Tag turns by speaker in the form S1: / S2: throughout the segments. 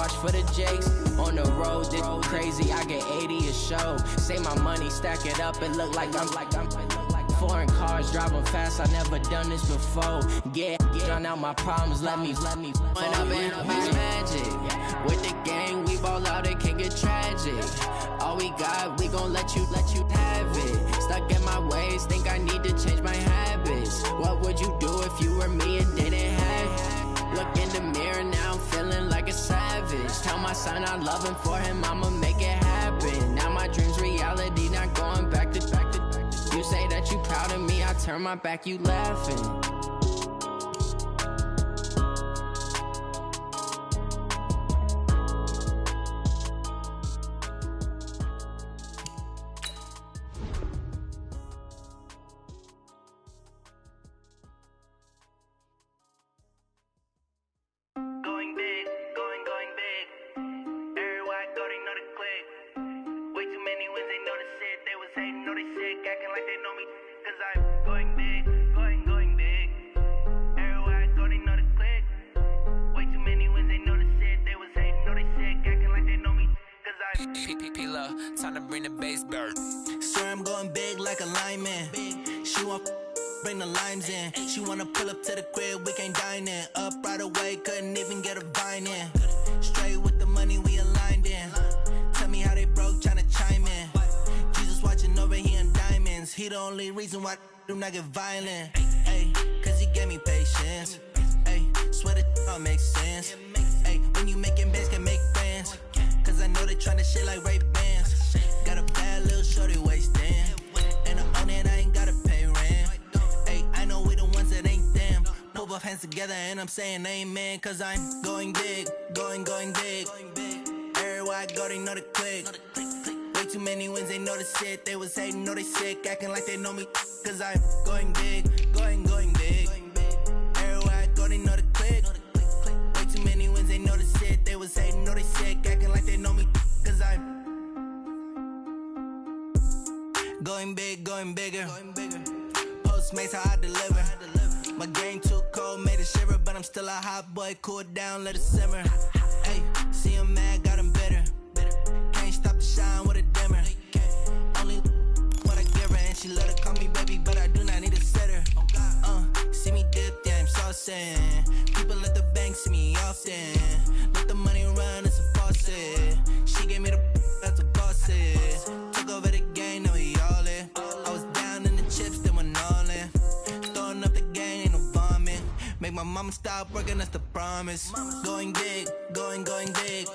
S1: charge for the Jakes. On the road, this crazy, I get 80 a show. Say my money, stack it up, it look like I'm foreign cars, driving fast, I never done this before. Get on out my problems, let me when I've been magic. With the gang, we ball out, it can get tragic. All we got, we gon' let you have it. Stuck in my ways, think I need to change my habits. What would you do if you were me and didn't have it? Look in the mirror now, I'm feeling like a savage. Tell my son I love him, for him I'ma make it happen. Now my dream's reality, not going back to. You say that you proud of me, I turn my back, you laughing.
S2: Time to bring the bass bird.
S3: Swear I'm going big like a lineman. She want bring the limes in. She wanna pull up to the crib, we can't dine in. Up right away, couldn't even get a vine in. Straight with the money we aligned in. Tell me how they broke, tryna chime in. Jesus watching over, he in diamonds. He the only reason why do not get violent. Ay, cause he gave me patience. Ay, swear that all makes sense. Ay, when you making bands, can make friends. Cause I know they tryna shit like Ray-Bans. Got a bad little shorty wasting. And I own it, I ain't gotta pay rent. Hey, I know we the ones that ain't them. Pull both hands together and I'm saying amen. Cause I'm going big, going big. Everywhere I go, they know the click. Way too many wins, they know the shit. They was hating, know they sick, acting like they know me. Cause I'm going big, going big. Everywhere I go, they know the click. Way too many wins, they know the shit. They was hating, know they sick, acting like they know me. Cause I'm going big, going bigger. Postmates, how I deliver. My game too cold, made it shiver. But I'm still a hot boy, cool it down, let it simmer. Hey, see him mad, got him bitter. Can't stop the shine with a dimmer. Only what I give her, and she let her call me baby, but I do not need a sitter. See me dip, yeah, I'm saucing. People at the bank see me often. Let the money run, it's a faucet. She gave me the that's a boss is. Took over the game, now we all in. I was down in the chips, then went all in. Throwing up the gang, ain't no vomit. Make my mama stop working, that's the promise. Going big, going big.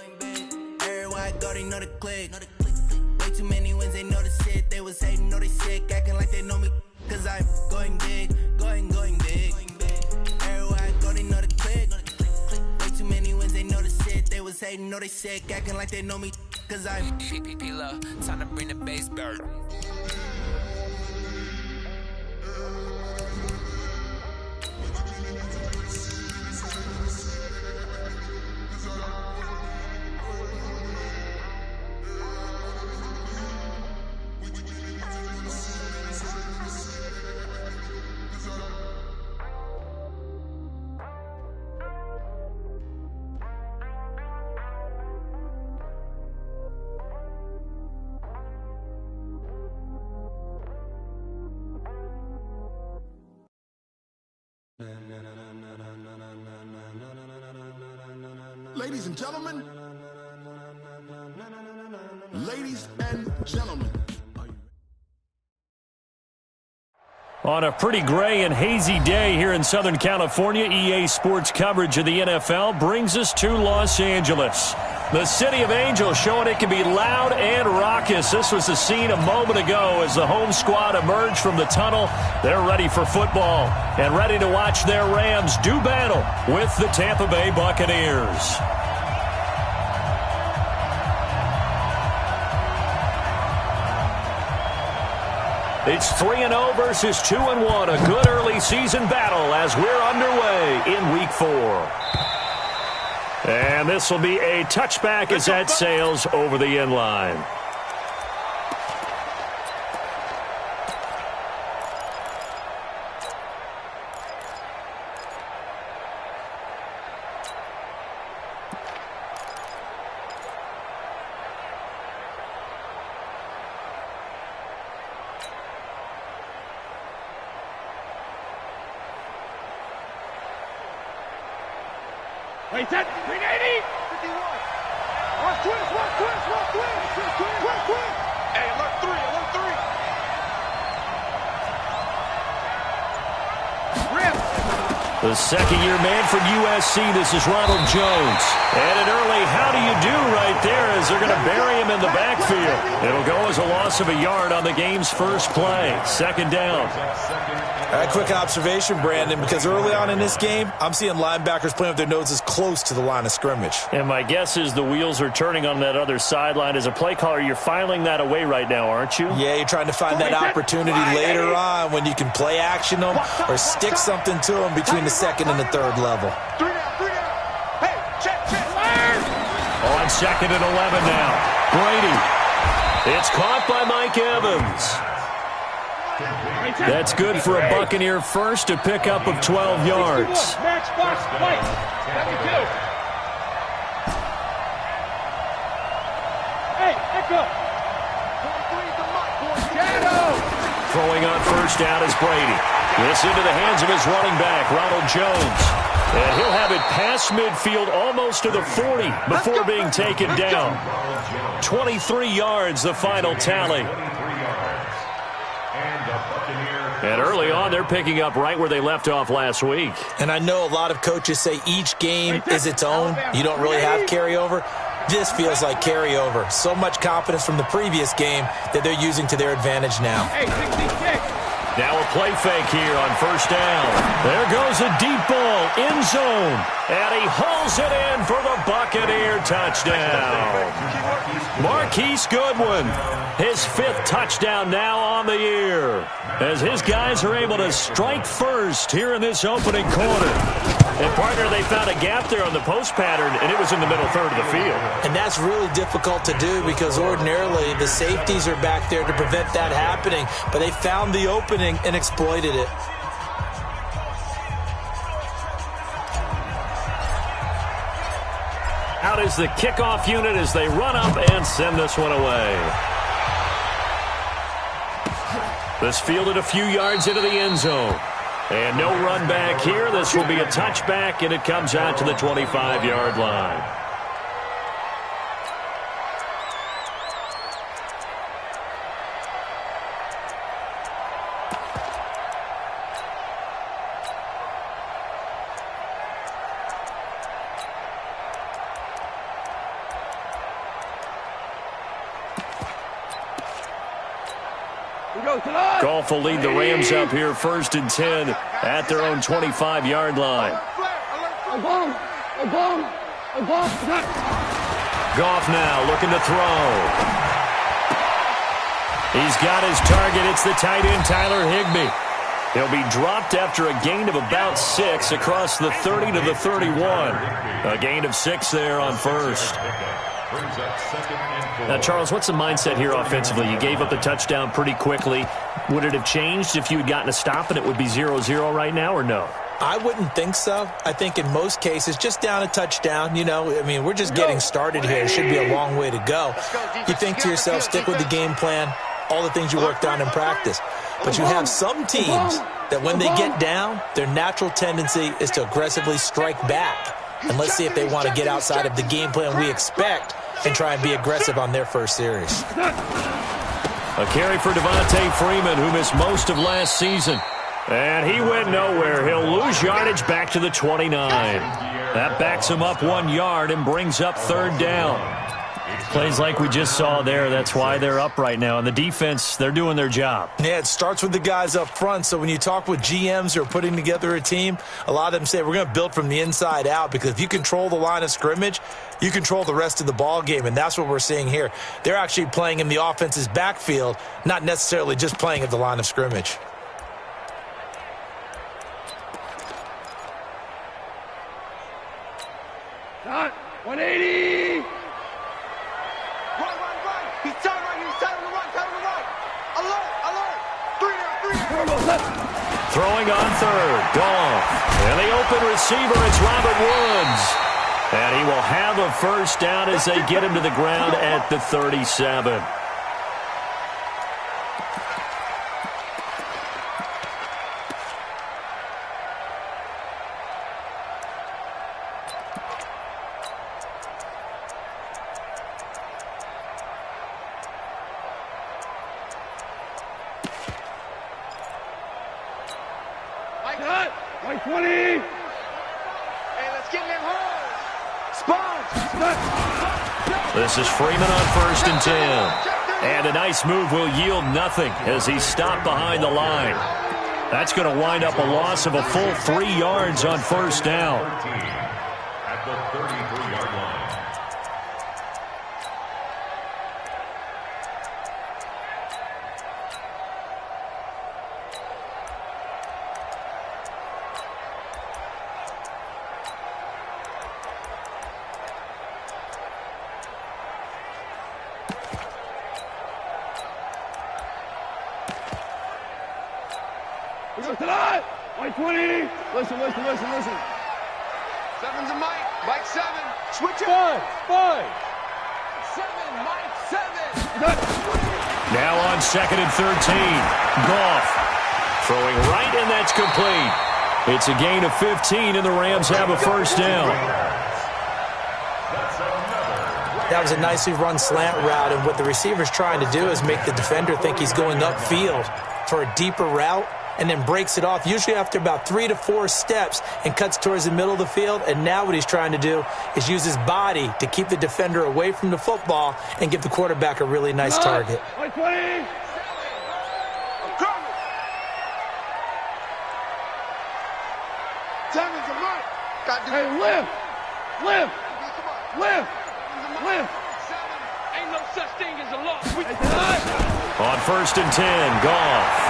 S3: Everywhere I go, they know the click. Way too many wins, they know the shit. They was hating, know they sick, acting like they know me. Cause I'm going big, going big. Everywhere I go, they know the click. Way too many wins, they know the shit. They was hating, know they sick, acting like they know me. Cause I'm
S2: PPP time to bring the bass bird.
S4: Ladies and gentlemen, ladies and gentlemen.
S5: On a pretty gray and hazy day here in Southern California, EA Sports coverage of the NFL brings us to Los Angeles. The City of Angels showing it can be loud and raucous. This was the scene a moment ago as the home squad emerged from the tunnel. They're ready for football and ready to watch their Rams do battle with the Tampa Bay Buccaneers. It's 3-0 versus 2-1, a good early season battle as we're underway in Week 4. And this will be a touchback as that sails over the end line.
S6: Wait, set. 380. 51. Watch twist. Hey, alert 3. Rip.
S5: The second-year man from USC, this is Ronald Jones. And an early how do you do right there as they're going to bury him in the backfield. It'll go as a loss of a yard on the game's first play. Second down.
S7: A quick observation, Brandon, because early on in this game, I'm seeing linebackers playing with their noses close to the line of scrimmage.
S5: And my guess is the wheels are turning on that other sideline. As a play caller, you're filing that away right now, aren't you?
S7: Yeah, you're trying to find that opportunity later on when you can play action them or stick something to them between the second and the third level.
S6: 3 down. Hey, check.
S5: On second and 11 now. Brady. It's caught by Mike Evans. That's good for a Buccaneer first, to pick up of 12 yards.
S6: Match box, fight. 72. Hey, echo. 23 the mark, Shadow.
S5: Throwing on first down is Brady. This into the hands of his running back, Ronald Jones. And he'll have it past midfield, almost to the 40, before being taken down. 23 yards, the final tally. And early on, they're picking up right where they left off last week.
S7: And I know a lot of coaches say each game is its own. You don't really have carryover. This feels like carryover. So much confidence from the previous game that they're using to their advantage now.
S6: Hey, 66.
S5: Now a play fake here on first down. There goes a deep ball, end zone. And he hauls it in for the Buccaneer touchdown. Marquise Goodwin, his 5th touchdown now on the year, as his guys are able to strike first here in this opening quarter. And, partner, they found a gap there on the post pattern, and it was in the middle third of the field.
S7: And that's really difficult to do because ordinarily the safeties are back there to prevent that happening. But they found the opening and exploited it.
S5: Out is the kickoff unit as they run up and send this one away. This fielded a few yards into the end zone. And no run back here. This will be a touchback, and it comes out to the 25-yard line. Goff will lead the Rams up here first and 10 at their own 25-yard line. Goff now looking to throw. He's got his target. It's the tight end, Tyler Higbee. He'll be dropped after a gain of about 6 across the 30 to the 31. A gain of 6 there on first. Now, Charles, what's the mindset here offensively? You gave up the touchdown pretty quickly. Would it have changed if you had gotten a stop and it would be 0-0 right now, or no?
S7: I wouldn't think so. I think in most cases, just down a touchdown, you know, I mean, we're just getting started here. It should be a long way to go. You think to yourself, stick with the game plan, all the things you worked on in practice. But you have some teams that when they get down, their natural tendency is to aggressively strike back. And let's see if they want to get outside of the game plan we expect and try and be aggressive on their first series.
S5: A carry for Devontae Freeman, who missed most of last season. And he went nowhere. He'll lose yardage back to the 29. That backs him up 1 yard and brings up third down. Plays like we just saw there. That's why they're up right now. And the defense, they're doing their job.
S7: Yeah, it starts with the guys up front. So when you talk with GMs who are putting together a team, a lot of them say we're going to build from the inside out, because if you control the line of scrimmage, you control the rest of the ball game. And that's what we're seeing here. They're actually playing in the offense's backfield, not necessarily just playing at the line of scrimmage.
S6: Not 180.
S8: He's tied right here. He's tied on the right. Alert. 3 down.
S5: Throwing on third. Goff. And the open receiver, it's Robert Woods. And he will have a first down as they get him to the ground at the 37.
S6: 20. Hey, let's get in them holes. Spot.
S5: This is Freeman on 1st and 10. And a nice move will yield nothing as he's stopped behind the line. That's going to wind up a loss of a full 3 yards on 1st down.
S9: At the 33-yard line.
S6: Tonight, Mike 20. Listen. 7's a Mike. Mike 7. Switch it. 5. 7. Mike 7.
S5: Now on 2nd and 13. Goff throwing right, and that's complete. It's a gain of 15, and the Rams have a 1st down.
S7: That was a nicely run slant route, and what the receiver's trying to do is make the defender think he's going upfield for a deeper route, and then breaks it off, usually after about 3 to 4 steps, and cuts towards the middle of the field. And now what he's trying to do is use his body to keep the defender away from the football and give the quarterback a really nice target.
S6: Mike 20. Seven's a Mike. Hey, lift. Ain't no such thing as a loss.
S5: On 1st and 10, Goff.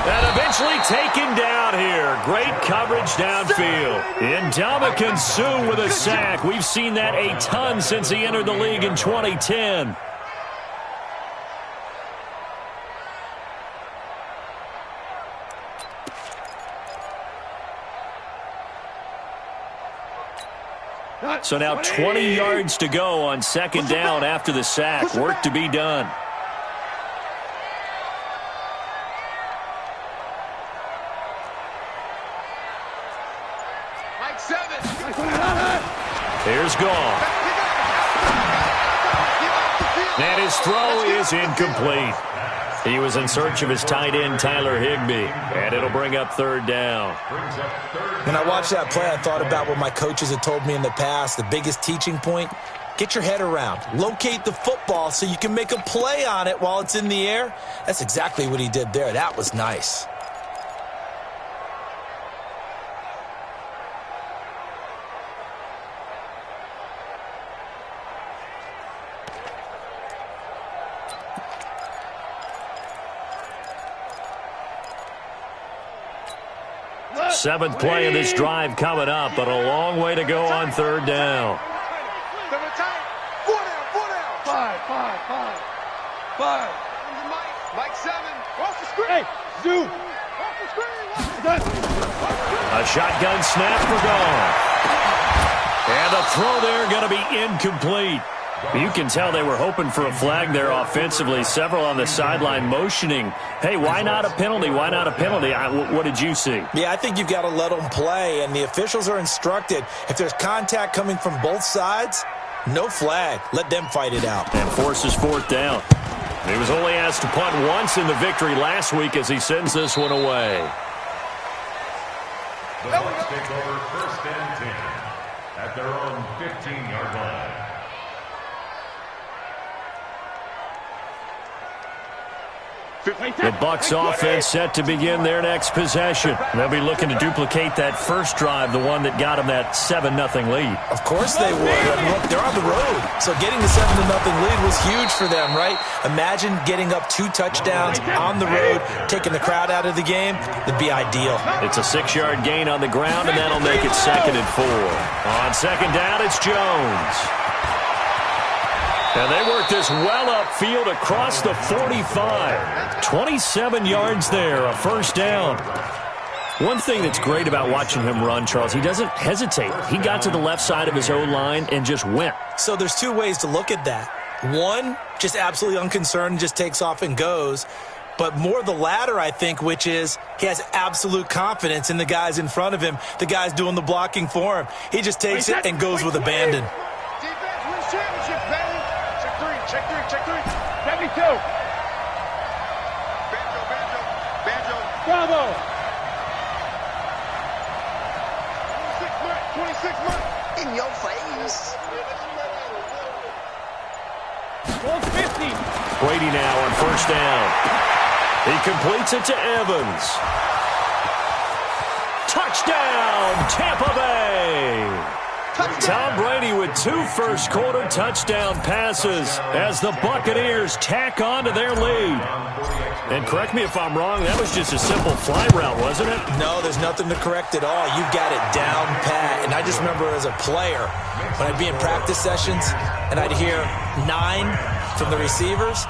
S5: And eventually taken down here. Great coverage downfield. Ndamukong Suh with a sack. We've seen that a ton since he entered the league in 2010. So now 20 yards to go on 2nd down after the sack. Work to be done. Here's Goff. And his throw is incomplete. He was in search of his tight end, Tyler Higbee, and it'll bring up 3rd down.
S7: When I watched that play, I thought about what my coaches had told me in the past. The biggest teaching point, get your head around. Locate the football so you can make a play on it while it's in the air. That's exactly what he did there. That was nice.
S5: Seventh play of this drive coming up, but a long way to go on 3rd down.
S6: 4 down. 5. Mike 7. Cross the screen. Hey, Zoo. Cross the screen.
S5: A shotgun snap for Goff. And the throw there going to be incomplete. You can tell they were hoping for a flag there offensively. Several on the sideline motioning, hey, why not a penalty? Why not a penalty? What did you see?
S7: Yeah, I think you've got to let them play, and the officials are instructed. If there's contact coming from both sides, no flag. Let them fight it out.
S5: And forces 4th down. He was only asked to punt once in the victory last week as he sends this one away.
S9: The Bucs take over 1st and 10 at their own 15-yard line.
S5: The Bucs offense set to begin their next possession. They'll be looking to duplicate that first drive, the one that got them that 7-0 lead.
S7: Of course they would. I mean, look, they're on the road. So getting the 7-0 lead was huge for them, right? Imagine getting up 2 touchdowns on the road, taking the crowd out of the game. It'd be ideal.
S5: It's a 6-yard gain on the ground, and that'll make it 2nd and 4. On 2nd down, it's Jones. And they work this well upfield across the 45. 27 yards there, a 1st down. One thing that's great about watching him run, Charles, he doesn't hesitate. He got to the left side of his O-line and just went.
S7: So there's 2 ways to look at that. One, just absolutely unconcerned, just takes off and goes. But more the latter, I think, which is he has absolute confidence in the guys in front of him, the guys doing the blocking for him. He just takes it and goes with abandon.
S6: Defense wins championship, baby. Check 3. 72. Banjo. Bravo.
S8: 26 months. In your face.
S6: Goal 50.
S5: Brady now on first down. He completes it to Evans. Touchdown, Tampa Bay. Tom Brady with 2 first-quarter touchdown passes as the Buccaneers tack on to their lead. And correct me if I'm wrong, that was just a simple fly route, wasn't it?
S7: No, there's nothing to correct at all. You got it down pat. And I just remember as a player, when I'd be in practice sessions and I'd hear 9 from the receivers,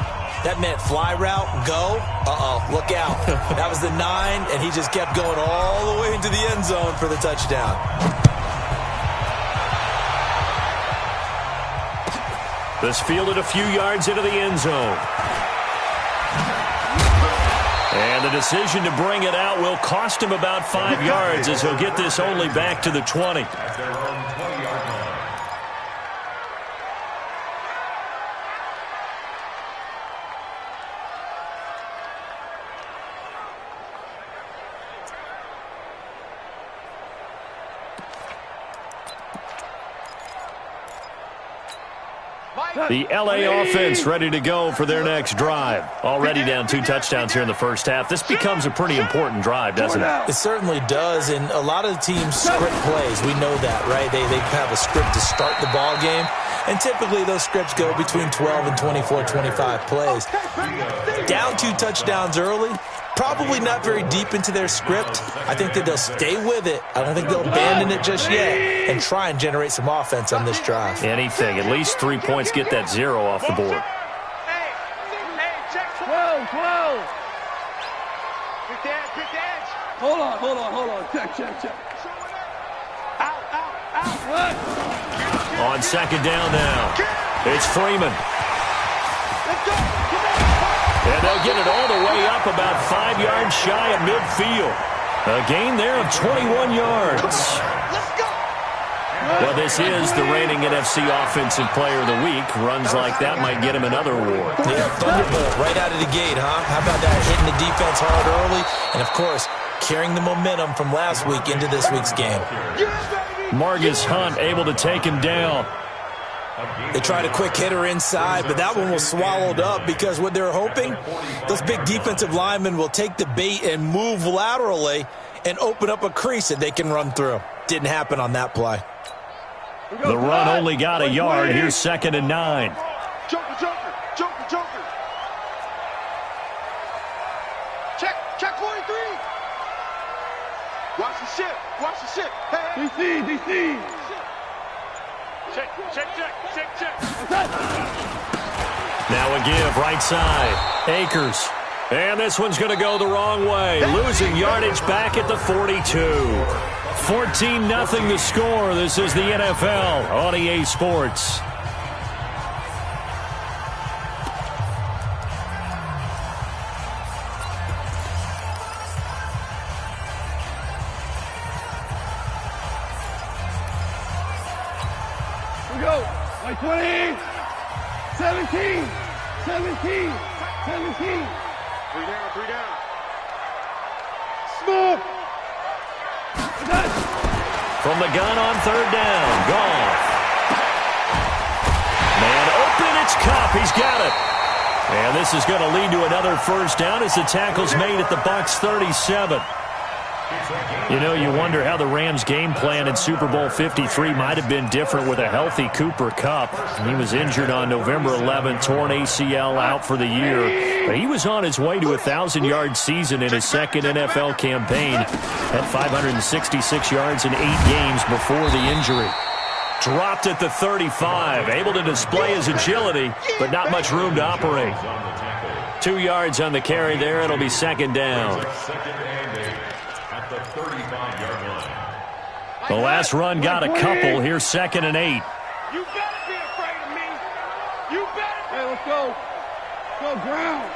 S7: that meant fly route, go, look out. That was the 9, and he just kept going all the way into the end zone for the touchdown.
S5: This fielded a few yards into the end zone. And the decision to bring it out will cost him about 5 yards as he'll get this only back to the 20. The L.A. offense ready to go for their next drive. Already down 2 touchdowns here in the first half. This becomes a pretty important drive, doesn't it?
S7: It certainly does, and a lot of the teams script plays. We know that, right? They have a script to start the ball game, and typically those scripts go between 12 and 24, 25 plays. Down 2 touchdowns early, probably not very deep into their script. I think that they'll stay with it. I don't think they'll abandon it just yet and try and generate some offense on this drive.
S5: Anything. At least 3 points, get that 0 off the board.
S8: Hey, check 12. Quick edge.
S6: Hold on. Check. Out. What?
S5: On second down now, it's Freeman.
S8: Let's go.
S5: And they'll get it all the way up about 5 yards shy of midfield. A gain there of 21 yards.
S8: Let's go.
S5: Well, this is the reigning NFC Offensive Player of the Week. Runs like that might get him another award.
S7: Yeah, thunderbolt right out of the gate, huh? How about that? Hitting the defense hard early, and, of course, carrying the momentum from last week into this week's game.
S5: Margus Hunt able to take him down.
S7: They tried a quick hitter inside, but that one was swallowed up because what they're hoping, those big defensive linemen will take the bait and move laterally and open up a crease that they can run through. Didn't happen on that play.
S5: The run only got a yard. Here's 2nd and 9.
S8: Joker. Check 43. Watch the ship. Hey.
S6: DC. Check.
S5: Now a give, right side. Akers. And this one's going to go the wrong way. Losing yardage back at the 42. 14-0 the score. This is the NFL on EA Sports.
S6: We go. Like 20. 17.
S8: 3 down.
S6: Smoke.
S5: From the gun on 3rd down. Goff. Man open, it's Cup. He's got it. And this is going to lead to another first down as the tackle's made at the Bucs 37. You know, you wonder how the Rams' game plan in Super Bowl 53 might have been different with a healthy Cooper Kupp. He was injured on November 11th, torn ACL out for the year. But he was on his way to a 1,000-yard season in his second NFL campaign at 566 yards in 8 games before the injury. Dropped at the 35, able to display his agility, but not much room to operate. 2 yards on the carry there. It'll be 2nd down. The last run got a couple. Here's 2nd and 8.
S8: You better be afraid of me. You better.
S6: Hey, let's go. Go ground.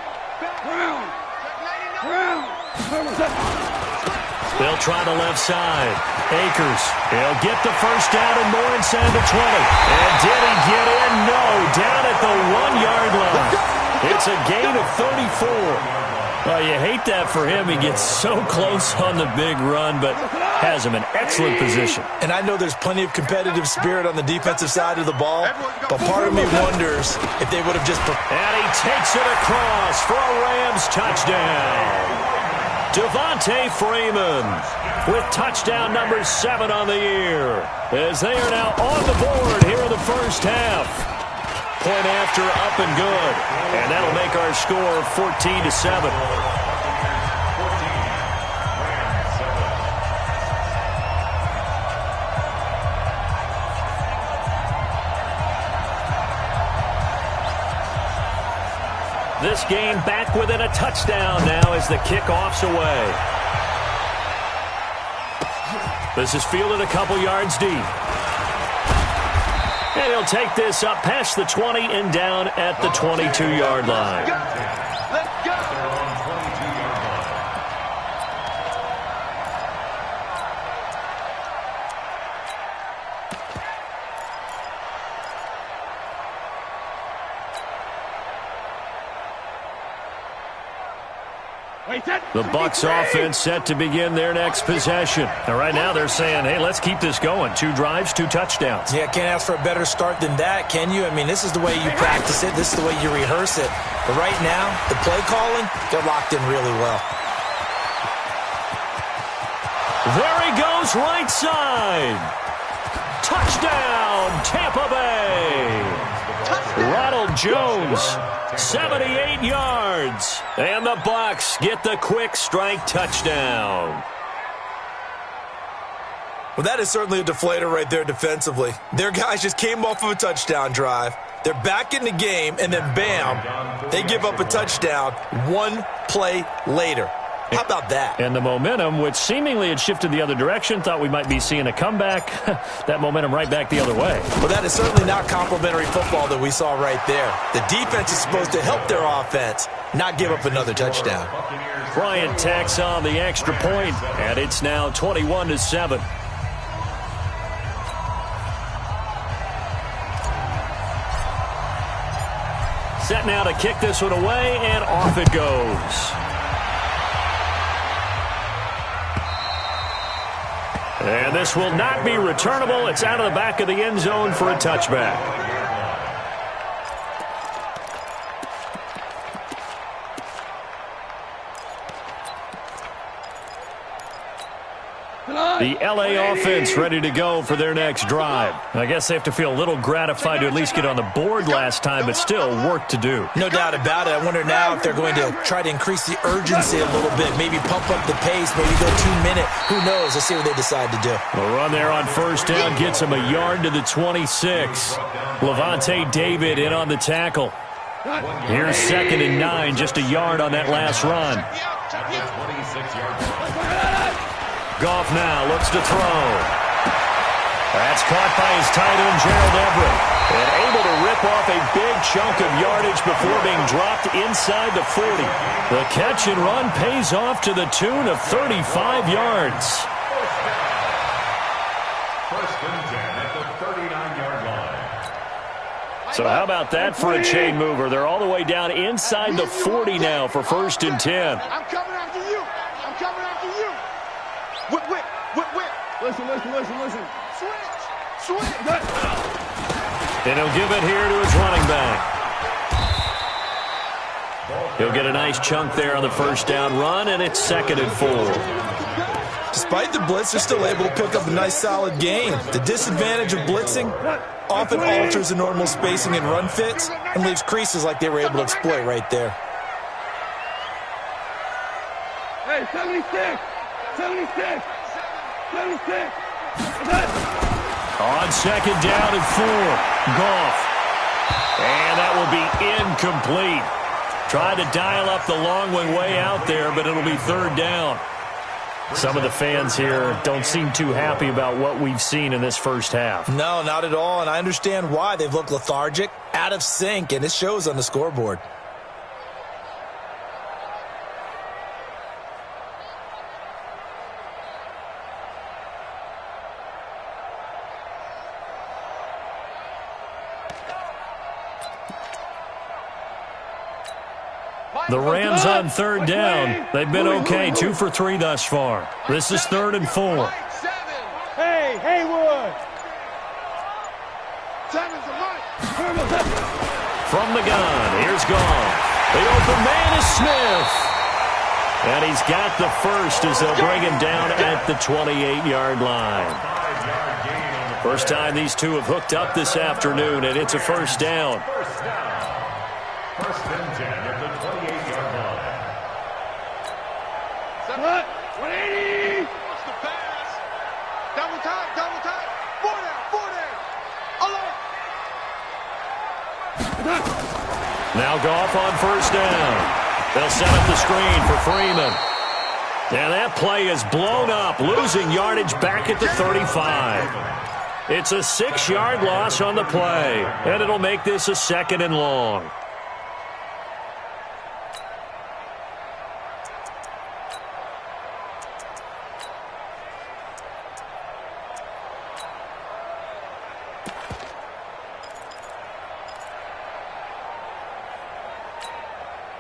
S5: They'll try the left side. Akers. He'll get the first down and more inside the 20. And did he get in? No. Down at the 1-yard line. It's a gain of 34. Well, you hate that for him. He gets so close on the big run, but has him in excellent position.
S7: And I know there's plenty of competitive spirit on the defensive side of the ball, but part of me wonders if they would have just...
S5: And he takes it across for a Rams touchdown. Devontae Freeman with touchdown number 7 on the year, as they are now on the board here in the first half. Point after, up and good. And that'll make our score 14-7. This game back within a touchdown now as the kickoff's away. This is fielded a couple yards deep. And he'll take this up past the 20 and down at the 22-yard line.
S6: Let's go.
S5: The Bucs offense set to begin their next possession. And right now they're saying, hey, let's keep this going. 2 drives, 2 touchdowns.
S7: Yeah, can't ask for a better start than that, can you? I mean, this is the way you practice it. This is the way you rehearse it. But right now, the play calling, they're locked in really well.
S5: There he goes, right side. Touchdown, Tampa Bay. Ronald Jones, 78 yards. And the Bucs get the quick strike touchdown.
S7: Well, that is certainly a deflator right there defensively. Their guys just came off of a touchdown drive. They're back in the game, and then bam, they give up a touchdown 1 play later. How about that?
S5: And the momentum, which seemingly had shifted the other direction, thought we might be seeing a comeback. That momentum right back the other way.
S7: Well, that is certainly not complimentary football that we saw right there. The defense is supposed to help their offense, not give up another touchdown.
S5: Bryant tacks on the extra point, and it's now 21-7. Set now to kick this one away, and off it goes. And this will not be returnable. It's out of the back of the end zone for a touchback. The LA offense ready to go for their next drive. I guess they have to feel a little gratified to at least get on the board last time, but still work to do.
S7: No doubt about it. I wonder now if they're going to try to increase the urgency a little bit, maybe pump up the pace, maybe go 2-minute. Who knows? Let's see what they decide to do.
S5: A run there on first down gets him a yard to the 26. Levante David in on the tackle. Here's 2nd and 9, just a yard on that last run. Goff now looks to throw. That's caught by his tight end, Gerald Everett. And able to rip off a big chunk of yardage before being dropped inside the 40. The catch and run pays off to the tune of 35 yards.
S9: First and 10 at the 39-yard line.
S5: So how about that for a chain mover? They're all the way down inside the 40 now for 1st and 10.
S6: I'm coming after you. I'm coming after you. Whip. Listen. Switch.
S5: And he'll give it here to his running back. He'll get a nice chunk there on the first down run, and it's 2nd and 4.
S7: Despite the blitz, they're still able to pick up a nice solid gain. The disadvantage of blitzing often alters the normal spacing and run fits and leaves creases like they were able to exploit right there.
S6: Hey, 76.
S5: On 2nd down and 4, Goff. And that will be incomplete. Tried to dial up the long one way out there, but it'll be 3rd down. Some of the fans here don't seem too happy about what we've seen in this first half.
S7: No, not at all, and I understand why. They've looked lethargic, out of sync, and it shows on the scoreboard.
S5: The Rams on third down. They've been okay, 2 for 3 thus far. This is 3rd and 4.
S6: Hey, Haywood.
S5: From the gun, here's Goff. The open man is Smith. And he's got the first as they'll bring him down at the 28-yard line. First time these two have hooked up this afternoon, and it's a first down.
S9: First and 10 at the 28-yard line.
S6: 180. What's the pass? Double time. 4 down. Alert.
S5: Now Goff on first down. They'll set up the screen for Freeman. And that play is blown up, losing yardage back at the 35. It's a 6-yard loss on the play, and it'll make this a 2nd and long.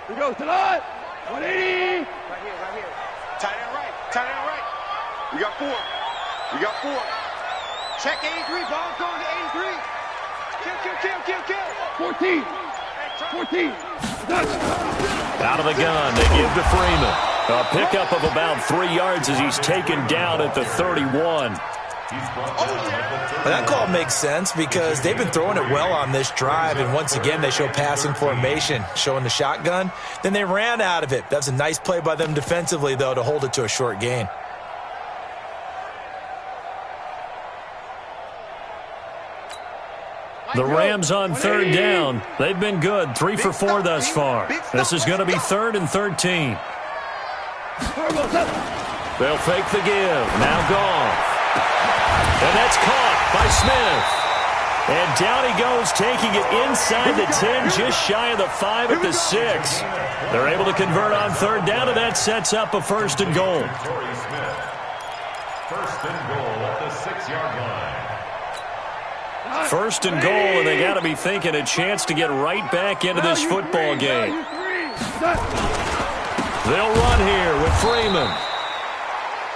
S6: Here goes tonight. 180.
S8: Right here. Tight end right. We got 4. Check 83. Ball's going to 83. Kill.
S6: 14.
S5: Out of the gun, they give to Freeman. A pickup of about 3 yards as he's taken down at the 31.
S7: That call makes sense because they've been throwing it well on this drive, and once again they show passing formation, showing the shotgun. Then they ran out of it. That's a nice play by them defensively, though, to hold it to a short gain.
S5: The Rams on third down. They've been good, 3 for 4 thus far. This is going to be 3rd and 13. They'll fake the give. Now Goff. And that's caught by Smith. And down he goes, taking it inside the 10, just shy of the 5 at the 6. They're able to convert on third down, and that sets up a 1st and goal.
S9: First and goal at the 6-yard line.
S5: 1st and goal, and they got to be thinking a chance to get right back into this football game. They'll run here with Freeman.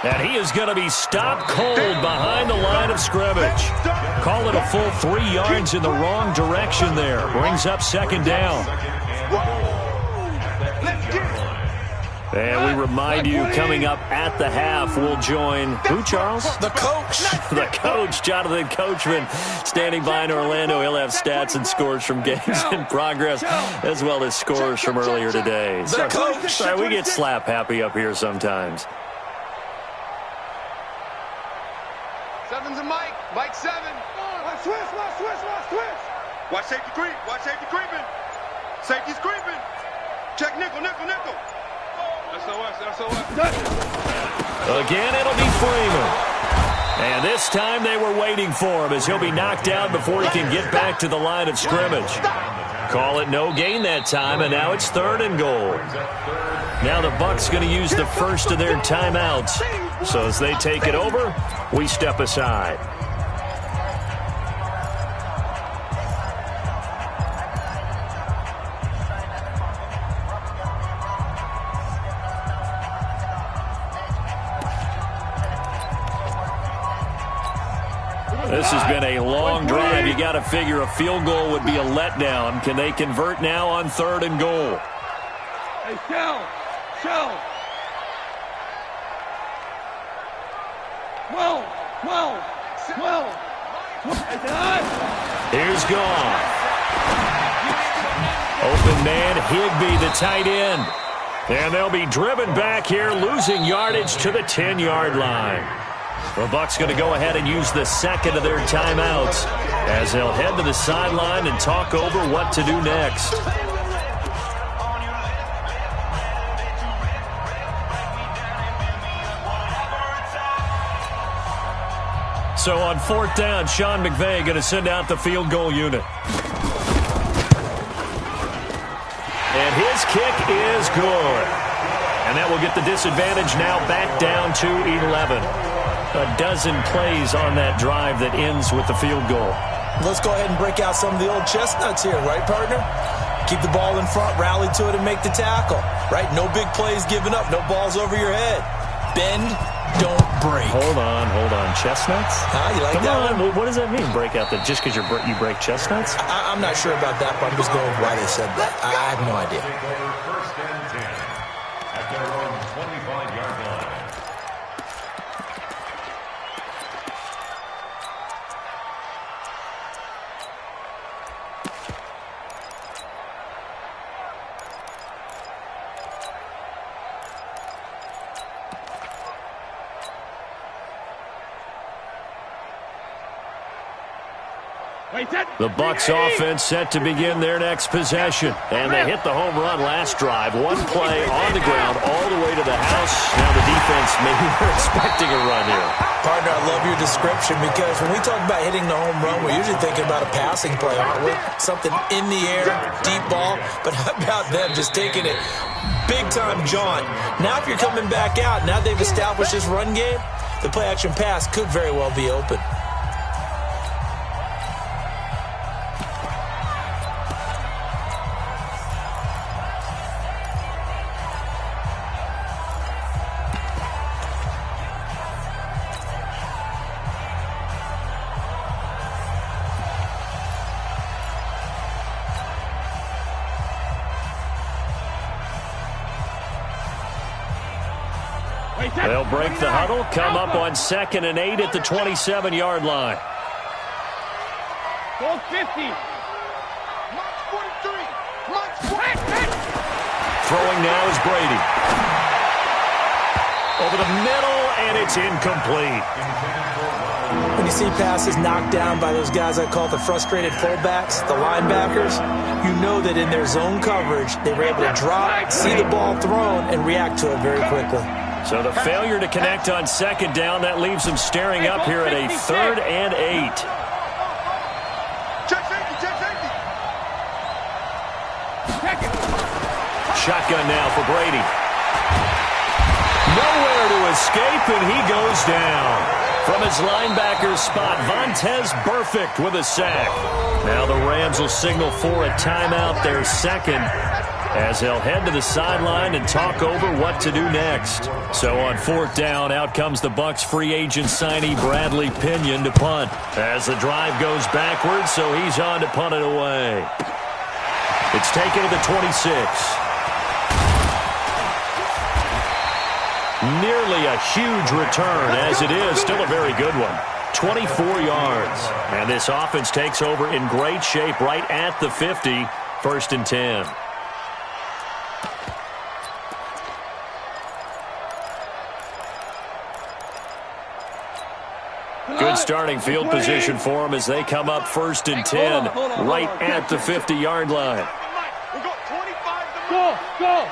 S5: And he is going to be stopped cold behind the line of scrimmage. Call it a full 3 yards in the wrong direction there. Brings up 2nd down. And we remind you, coming up at the half, we'll join who, Charles?
S7: The coach.
S5: The coach, Jonathan Coachman, standing by in Orlando. He'll have stats and scores from games in progress, as well as scores from earlier today.
S7: The coach.
S5: Sorry, we get slap happy up here sometimes.
S6: 7's a Mike. Mike 7. Switch.
S8: Watch safety creep. Creeping. Safety's creeping. Check nickel. SOS.
S5: Again, it'll be Freeman. And this time they were waiting for him as he'll be knocked down before he can get back to the line of scrimmage. Call it no gain that time, and now it's 3rd and goal. Now the Bucs going to use the first of their timeouts. So as they take it over, we step aside. This has been a long drive. You got to figure a field goal would be a letdown. Can they convert now on 3rd and goal?
S6: Hey, Shell. 12.
S5: Here's Goff. Open man, Higbee, the tight end. And they'll be driven back here, losing yardage to the 10-yard line. The Bucs going to go ahead and use the second of their timeouts as they'll head to the sideline and talk over what to do next. So on 4th down, Sean McVay going to send out the field goal unit. And his kick is good. And that will get the disadvantage now back down to 11. A dozen plays on that drive that ends with the field goal.
S7: Let's go ahead and break out some of the old chestnuts here, right, partner? keep the ball in front, rally to it, and make the tackle, right? No big plays given up, no balls over your head. Bend, don't break.
S5: Hold on. Chestnuts?
S7: You like
S5: Come
S7: that
S5: on.
S7: one?
S5: What does that mean, break out that just because you break chestnuts?
S7: I'm not sure about that, but I'm just going with why they said that. I have no idea.
S9: First and 10 at their own 25-yard line.
S5: The Bucs offense set to begin their next possession. And they hit the home run last drive. One play on the ground all the way to the house. Now the defense, maybe they're expecting a run here.
S7: Partner, I love your description because when we talk about hitting the home run, we're usually thinking about a passing play, aren't we? Something in the air, deep ball. But how about them just taking it big-time jaunt? Now if you're coming back out, now they've established this run game, the play-action pass could very well be open.
S5: They'll break the huddle, come up on 2nd and 8 at the 27-yard line.
S6: Goal 50.
S8: March 43. March 43.
S5: Throwing now is Brady. Over the middle, and it's incomplete.
S7: When you see passes knocked down by those guys I call the frustrated fullbacks, the linebackers, you know that in their zone coverage, they were able to drop, see the ball thrown, and react to it very quickly.
S5: So the failure to connect on 2nd down, that leaves them staring up here at a 3rd and 8.
S8: Check safety.
S5: Shotgun now for Brady. Nowhere to escape, and he goes down. From his linebacker's spot, Vontaze Burfict with a sack. Now the Rams will signal for a timeout, their second, as they'll head to the sideline and talk over what to do next. So on 4th down, out comes the Bucs free agent signee Bradley Pinion to punt. As the drive goes backwards, so he's on to punt it away. It's taken to the 26. Nearly a huge return, as it is still a very good one. 24 yards. And this offense takes over in great shape right at the 50. 1st and 10. Good starting field position for them as they come up 1st and 10 right at the 50-yard line.
S8: We got 25 to
S6: Go.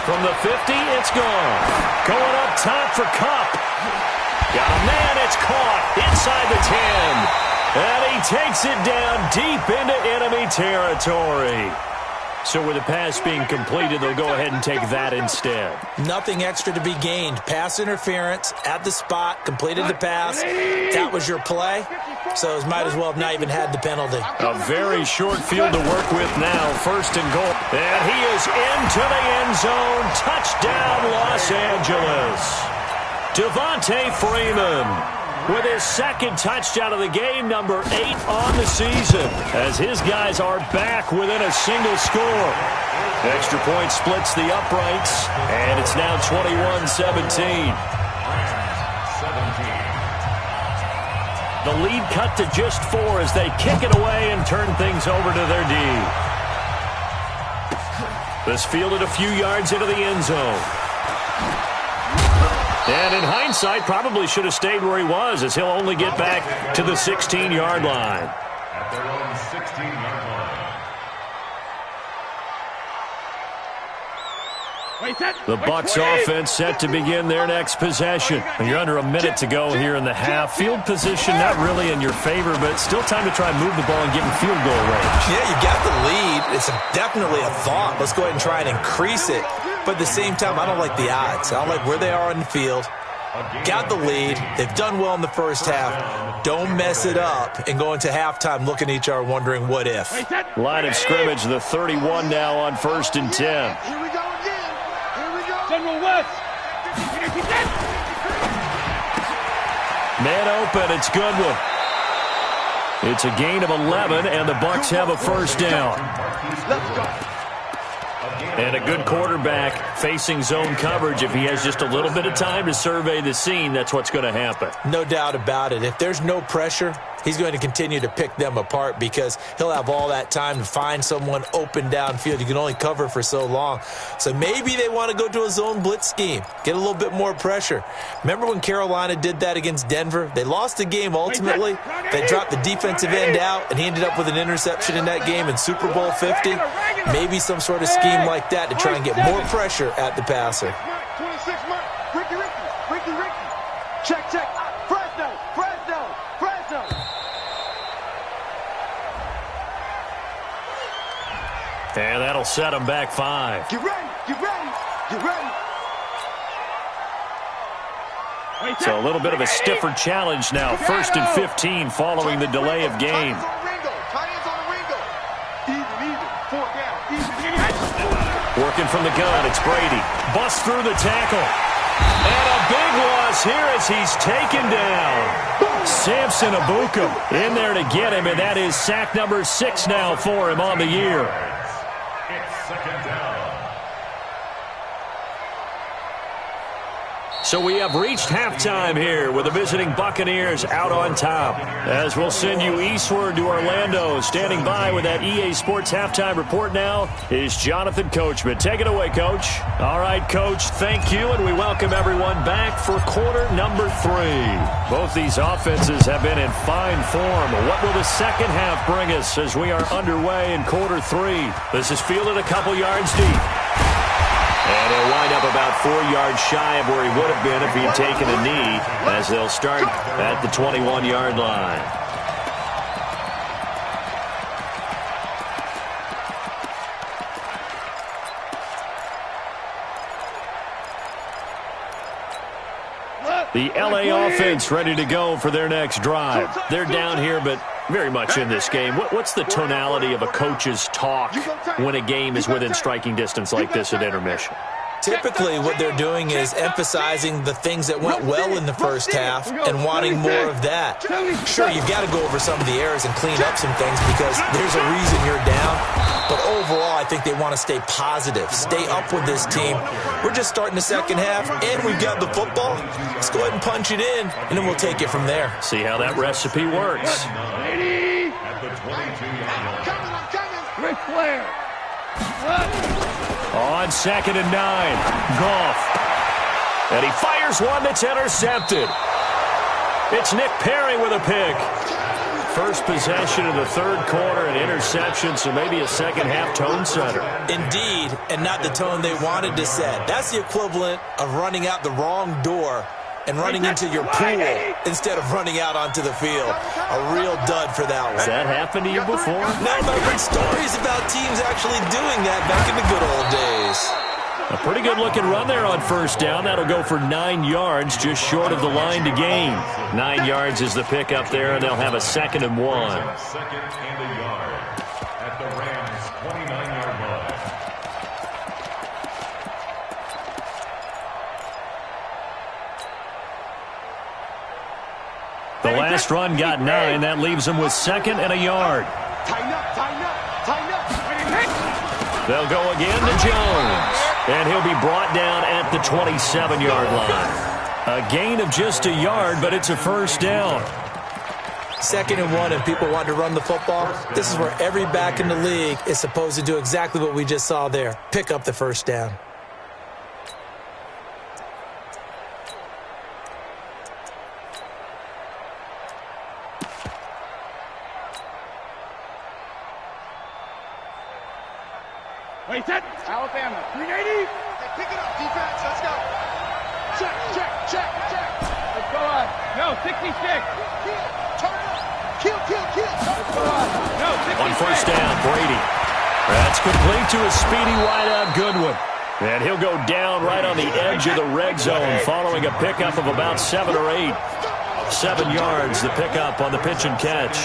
S5: From the 50, it's gone. Going up top for Kupp. Got a man, it's caught inside the 10. And he takes it down deep into enemy territory. So with the pass being completed, they'll go ahead and take that instead.
S7: Nothing extra to be gained. Pass interference at the spot, completed the pass. That was your play. So it might as well have not even had the penalty.
S5: A very short field to work with now. 1st and goal. And he is into the end zone. Touchdown, Los Angeles. Devontae Freeman with his 2nd touchdown of the game, number 8 on the season, as his guys are back within a single score. Extra point splits the uprights, and it's now 21-17. The lead cut to just 4 as they kick it away and turn things over to their D. This fielded a few yards into the end zone. And in hindsight, probably should have stayed where he was, as he'll only get back to the 16-yard line.
S9: At their own 16-yard line.
S5: The Bucs offense set to begin their next possession. You're under a minute to go here in the half. Field position not really in your favor, but still time to try and move the ball and get in field goal range.
S7: Yeah, you got the lead. It's definitely a thought. Let's go ahead and try and increase it. But at the same time, I don't like the odds. I don't like where they are on the field. Got the lead. They've done well in the first half. Don't mess it up and go into halftime looking at each other wondering what if.
S5: Line of scrimmage, the 31 now on 1st and 10.
S8: Here we go again. Here we go.
S6: General West.
S5: Man open, it's Goodwin. It's a gain of 11, and the Bucs have a first down.
S8: Let's go.
S5: And a good quarterback facing zone coverage. If he has just a little bit of time to survey the scene, that's what's going to happen.
S7: No doubt about it. If there's no pressure, he's going to continue to pick them apart because he'll have all that time to find someone open downfield. You can only cover for so long. So maybe they want to go to a zone blitz scheme, get a little bit more pressure. Remember when Carolina did that against Denver? They lost the game ultimately. They dropped the defensive end out, and he ended up with an interception in that game in Super Bowl 50. Maybe some sort of scheme like that to try and get more pressure at the passer.
S8: 26 mark. Ricky. Check. Fresno.
S5: And that'll set him back 5.
S8: Get ready.
S5: So a little bit of a stiffer challenge now. 1st and 15 following the delay of game.
S8: Tie-ins on the Ringo. Even. 4 down. Even.
S5: Working from the gun, it's Brady. Busts through the tackle. And a big loss here as he's taken down. Samson Abuka in there to get him, and that is sack number 6 now for him on the year.
S9: It's 2nd down.
S5: So we have reached halftime here with the visiting Buccaneers out on top. As we'll send you eastward to Orlando, standing by with that EA Sports halftime report now is Jonathan Coachman. Take it away, Coach. All right, Coach, thank you, and we welcome everyone back for quarter number 3. Both these offenses have been in fine form. What will the second half bring us as we are underway in quarter 3? This is fielded a couple yards deep. And he'll wind up about 4 yards shy of where he would have been if he had taken a knee, as they'll start at the 21-yard line. The LA offense ready to go for their next drive. They're down here, but very much in this game. What's the tonality of a coach's talk when a game is within striking distance like this at intermission?
S7: Typically, what they're doing is emphasizing the things that went well in the first half and wanting more of that. Sure, you've got to go over some of the errors and clean up some things because there's a reason you're down. But overall, I think they want to stay positive, stay up with this team. We're just starting the second half, and we've got the football. Let's go ahead and punch it in, and then we'll take it from there.
S5: See how that recipe works.
S9: At the 22-yard line.
S8: I'm coming.
S6: Ric Flair.
S5: On 2nd and 9, Goff. And he fires one that's intercepted. It's Nick Perry with a pick. First possession of the 3rd quarter, an interception, so maybe a second half tone setter.
S7: Indeed, and not the tone they wanted to set. That's the equivalent of running out the wrong door and running into your pool instead of running out onto the field. A real dud for that one.
S5: Has that happened to you before?
S7: No, but I've heard stories about teams actually doing that back in the good old days.
S5: A pretty good-looking run there on 1st down. That'll go for 9 yards, just short of the line to gain. 9 yards is the pick up there, and they'll have a 2nd and 1.
S9: 2nd and a yard at the Rams' 29-yard line.
S5: The last run got 9. That leaves them with 2nd and a yard.
S8: Tighten up.
S5: They'll go again to Jones. And he'll be brought down at the 27-yard line. A gain of just a yard, but it's a 1st down.
S7: 2nd and 1, and people want to run the football. This is where every back in the league is supposed to do exactly what we just saw there. Pick up the 1st down.
S6: Wait, set. Alabama. 380.
S8: Hey, pick it up, defense. Let's go. Check.
S6: Let's go on. No, 66.
S8: Turn it up. Kill.
S6: Let's go on. No, 66.
S5: On 1st down, Brady. That's complete to a speedy wideout Goodwin. And he'll go down right on the edge of the red zone following a pickup of about 7 or 8. 7 yards, the pickup on the pitch and catch.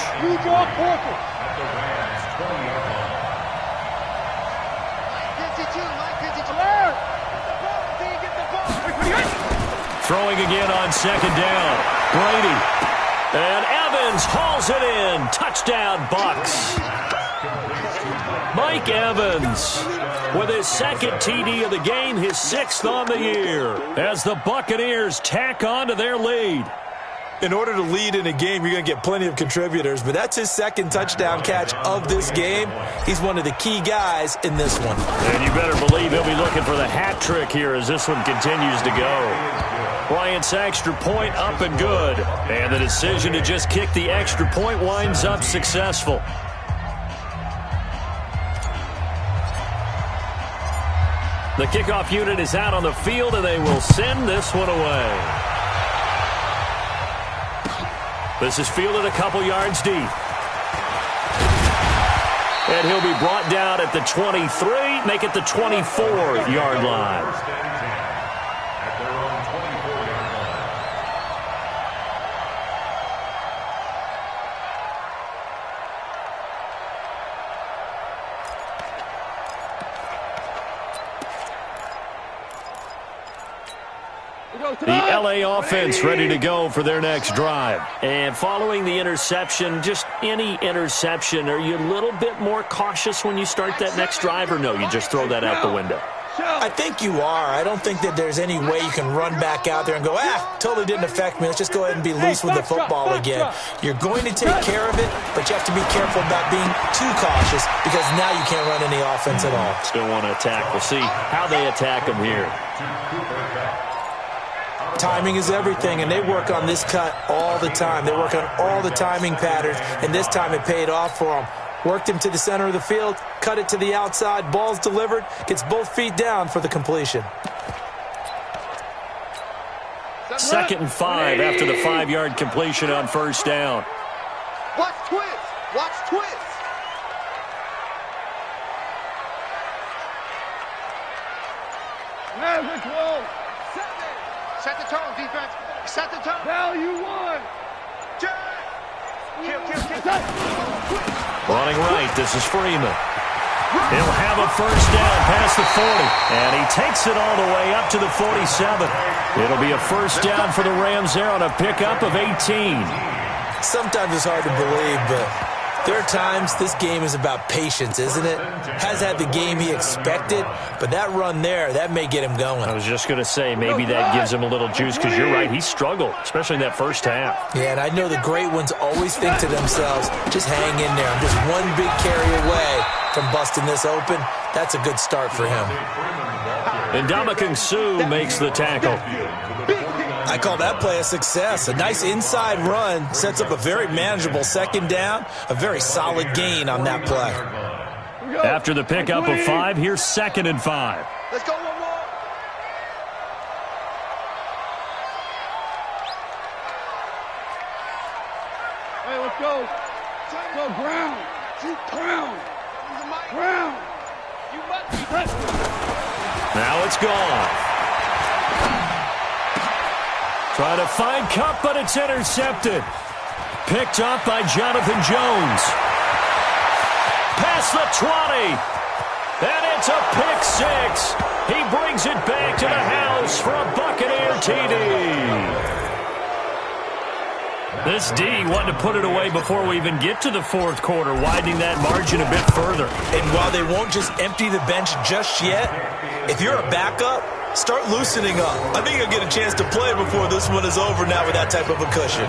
S5: Throwing again on 2nd down. Brady. And Evans hauls it in. Touchdown, Bucks. Mike Evans with his 2nd TD of the game, his 6th on the year, as the Buccaneers tack on to their lead.
S7: In order to lead in a game, you're going to get plenty of contributors, but that's his 2nd touchdown catch of this game. He's one of the key guys in this one.
S5: And you better believe he'll be looking for the hat trick here as this one continues to go. Bryant's extra point up and good. And the decision to just kick the extra point winds up successful. The kickoff unit is out on the field, and they will send this one away. This is fielded a couple yards deep. And he'll be brought down at the 23, make it the 24-yard line. The LA offense ready to go for their next drive. And following the interception, just any interception, are you a little bit more cautious when you start that next drive, or no, you just throw that out the window?
S7: I think you are. I don't think that there's any way you can run back out there and go, totally didn't affect me. Let's just go ahead and be loose with the football again. You're going to take care of it, but you have to be careful about being too cautious because now you can't run any offense at all.
S5: Still want to attack. We'll see how they attack them here.
S7: Timing is everything, and they work on this cut all the time. They work on all the timing patterns, and this time it paid off for them. Worked him to the center of the field, cut it to the outside, ball's delivered, gets both feet down for the completion.
S5: 2nd and 5 after the 5-yard completion on 1st down.
S8: Watch twist! Watch twist! Set the tone, defense. Set the tone. Value 1. Kill.
S5: Running right, this is Freeman. He'll have a 1st down past the 40. And he takes it all the way up to the 47. It'll be a 1st down for the Rams there on a pickup of 18.
S7: Sometimes it's hard to believe, but there are times this game is about patience, isn't it? Has had the game he expected, but that run there, that may get him going.
S5: I was just going to say, maybe that gives him a little juice, because you're right, he struggled, especially in that 1st half.
S7: Yeah, and I know the great ones always think to themselves, just hang in there. I'm just one big carry away from busting this open. That's a good start for him.
S5: And Ndamukong Suh makes the tackle.
S7: I call that play a success. A nice inside run sets up a very manageable 2nd down, a very solid gain on that play.
S5: After the pickup of 5, here's 2nd and 5.
S8: Let's go one more. Hey, let's go. Go ground. Ground. Ground. You must be present.
S5: Now it's gone. Trying to find Kupp, but it's intercepted. Picked up by Jonathan Jones. Past the 20. And it's a pick 6. He brings it back to the house for a Buccaneer TD. This D wanted to put it away before we even get to the 4th quarter, widening that margin a bit further.
S7: And while they won't just empty the bench just yet, if you're a backup, start loosening up. I think you'll get a chance to play before this one is over now with that type of a cushion.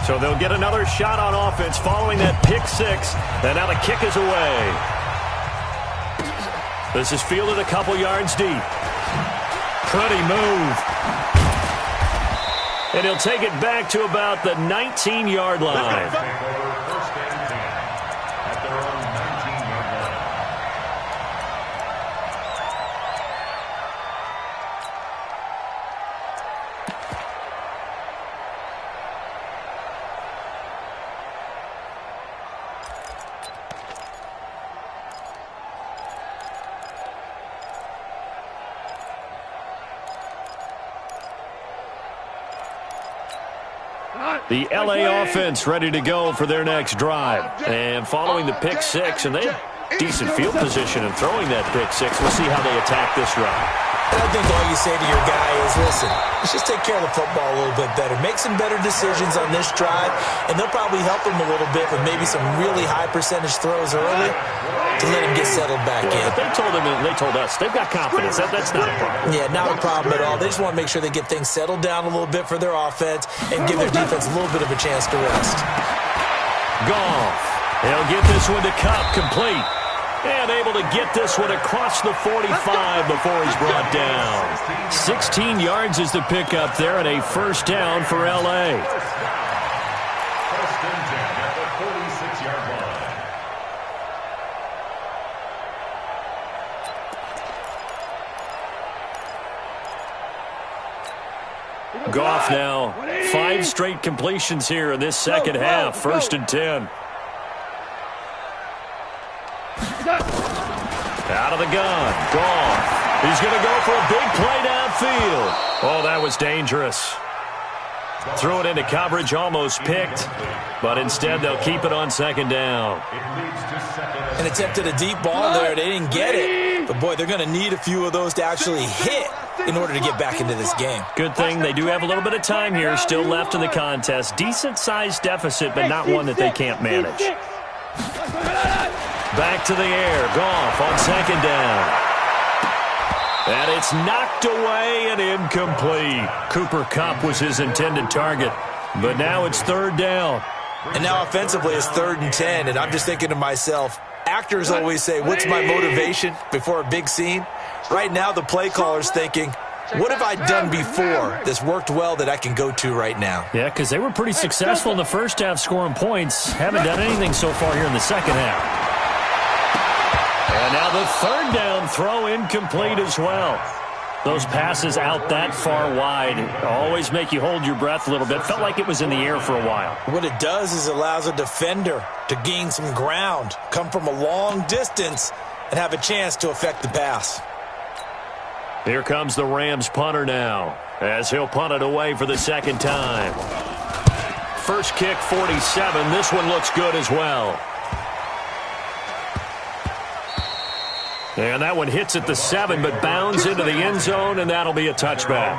S5: So they'll get another shot on offense following that pick 6. And now the kick is away. This is fielded a couple yards deep. Pretty move. And he'll take it back to about the 19-yard line. The LA offense ready to go for their next drive. And following the pick six, and they have decent field position in throwing that pick six. We'll see how they attack this drive.
S7: I think all you say to your guy is, listen, let's just take care of the football a little bit better. Make some better decisions on this drive, and they'll probably help him a little bit with maybe some really high percentage throws early to let him get settled back in.
S5: But they told us they've got confidence. That's not a problem.
S7: Yeah, not a problem at all. They just want to make sure they get things settled down a little bit for their offense and give their defense a little bit of a chance to rest.
S5: Goff. He'll get this one to Cup, complete. And able to get this one across the 45 before he's brought down. 16 yards is the pickup there, and a first down for L.A.
S9: First and 10 at the 46-yard line.
S5: Goff now, 5 straight completions here in this second half. First and 10. Out of the gun, Goff. He's going to go for a big play downfield. Oh, that was dangerous. Threw it into coverage, almost picked, but instead they'll keep it on second down.
S7: And attempted a deep ball there. They didn't get it. But, boy, they're going to need a few of those to actually hit in order to get back into this game.
S5: Good thing they do have a little bit of time here still left in the contest. Decent-sized deficit, but not one that they can't manage. Back to the air. Goff on second down. And it's knocked away and incomplete. Cooper Kupp was his intended target. But now it's third down.
S7: And now offensively it's 3rd and 10. And I'm just thinking to myself, actors always say, what's my motivation before a big scene? Right now the play caller's thinking, what have I done before that's worked well that I can go to right now?
S5: Yeah, because they were pretty successful in the first half scoring points. Haven't done anything so far here in the second half. And now the third down throw incomplete as well. Those passes out that far wide always make you hold your breath a little bit. Felt like it was in the air for a while.
S7: What it does is it allows a defender to gain some ground, come from a long distance, and have a chance to affect the pass.
S5: Here comes the Rams punter now, as he'll punt it away for the second time. First kick, 47. This one looks good as well. And that one hits at the 7, but bounds into the end zone, and that'll be a touchback.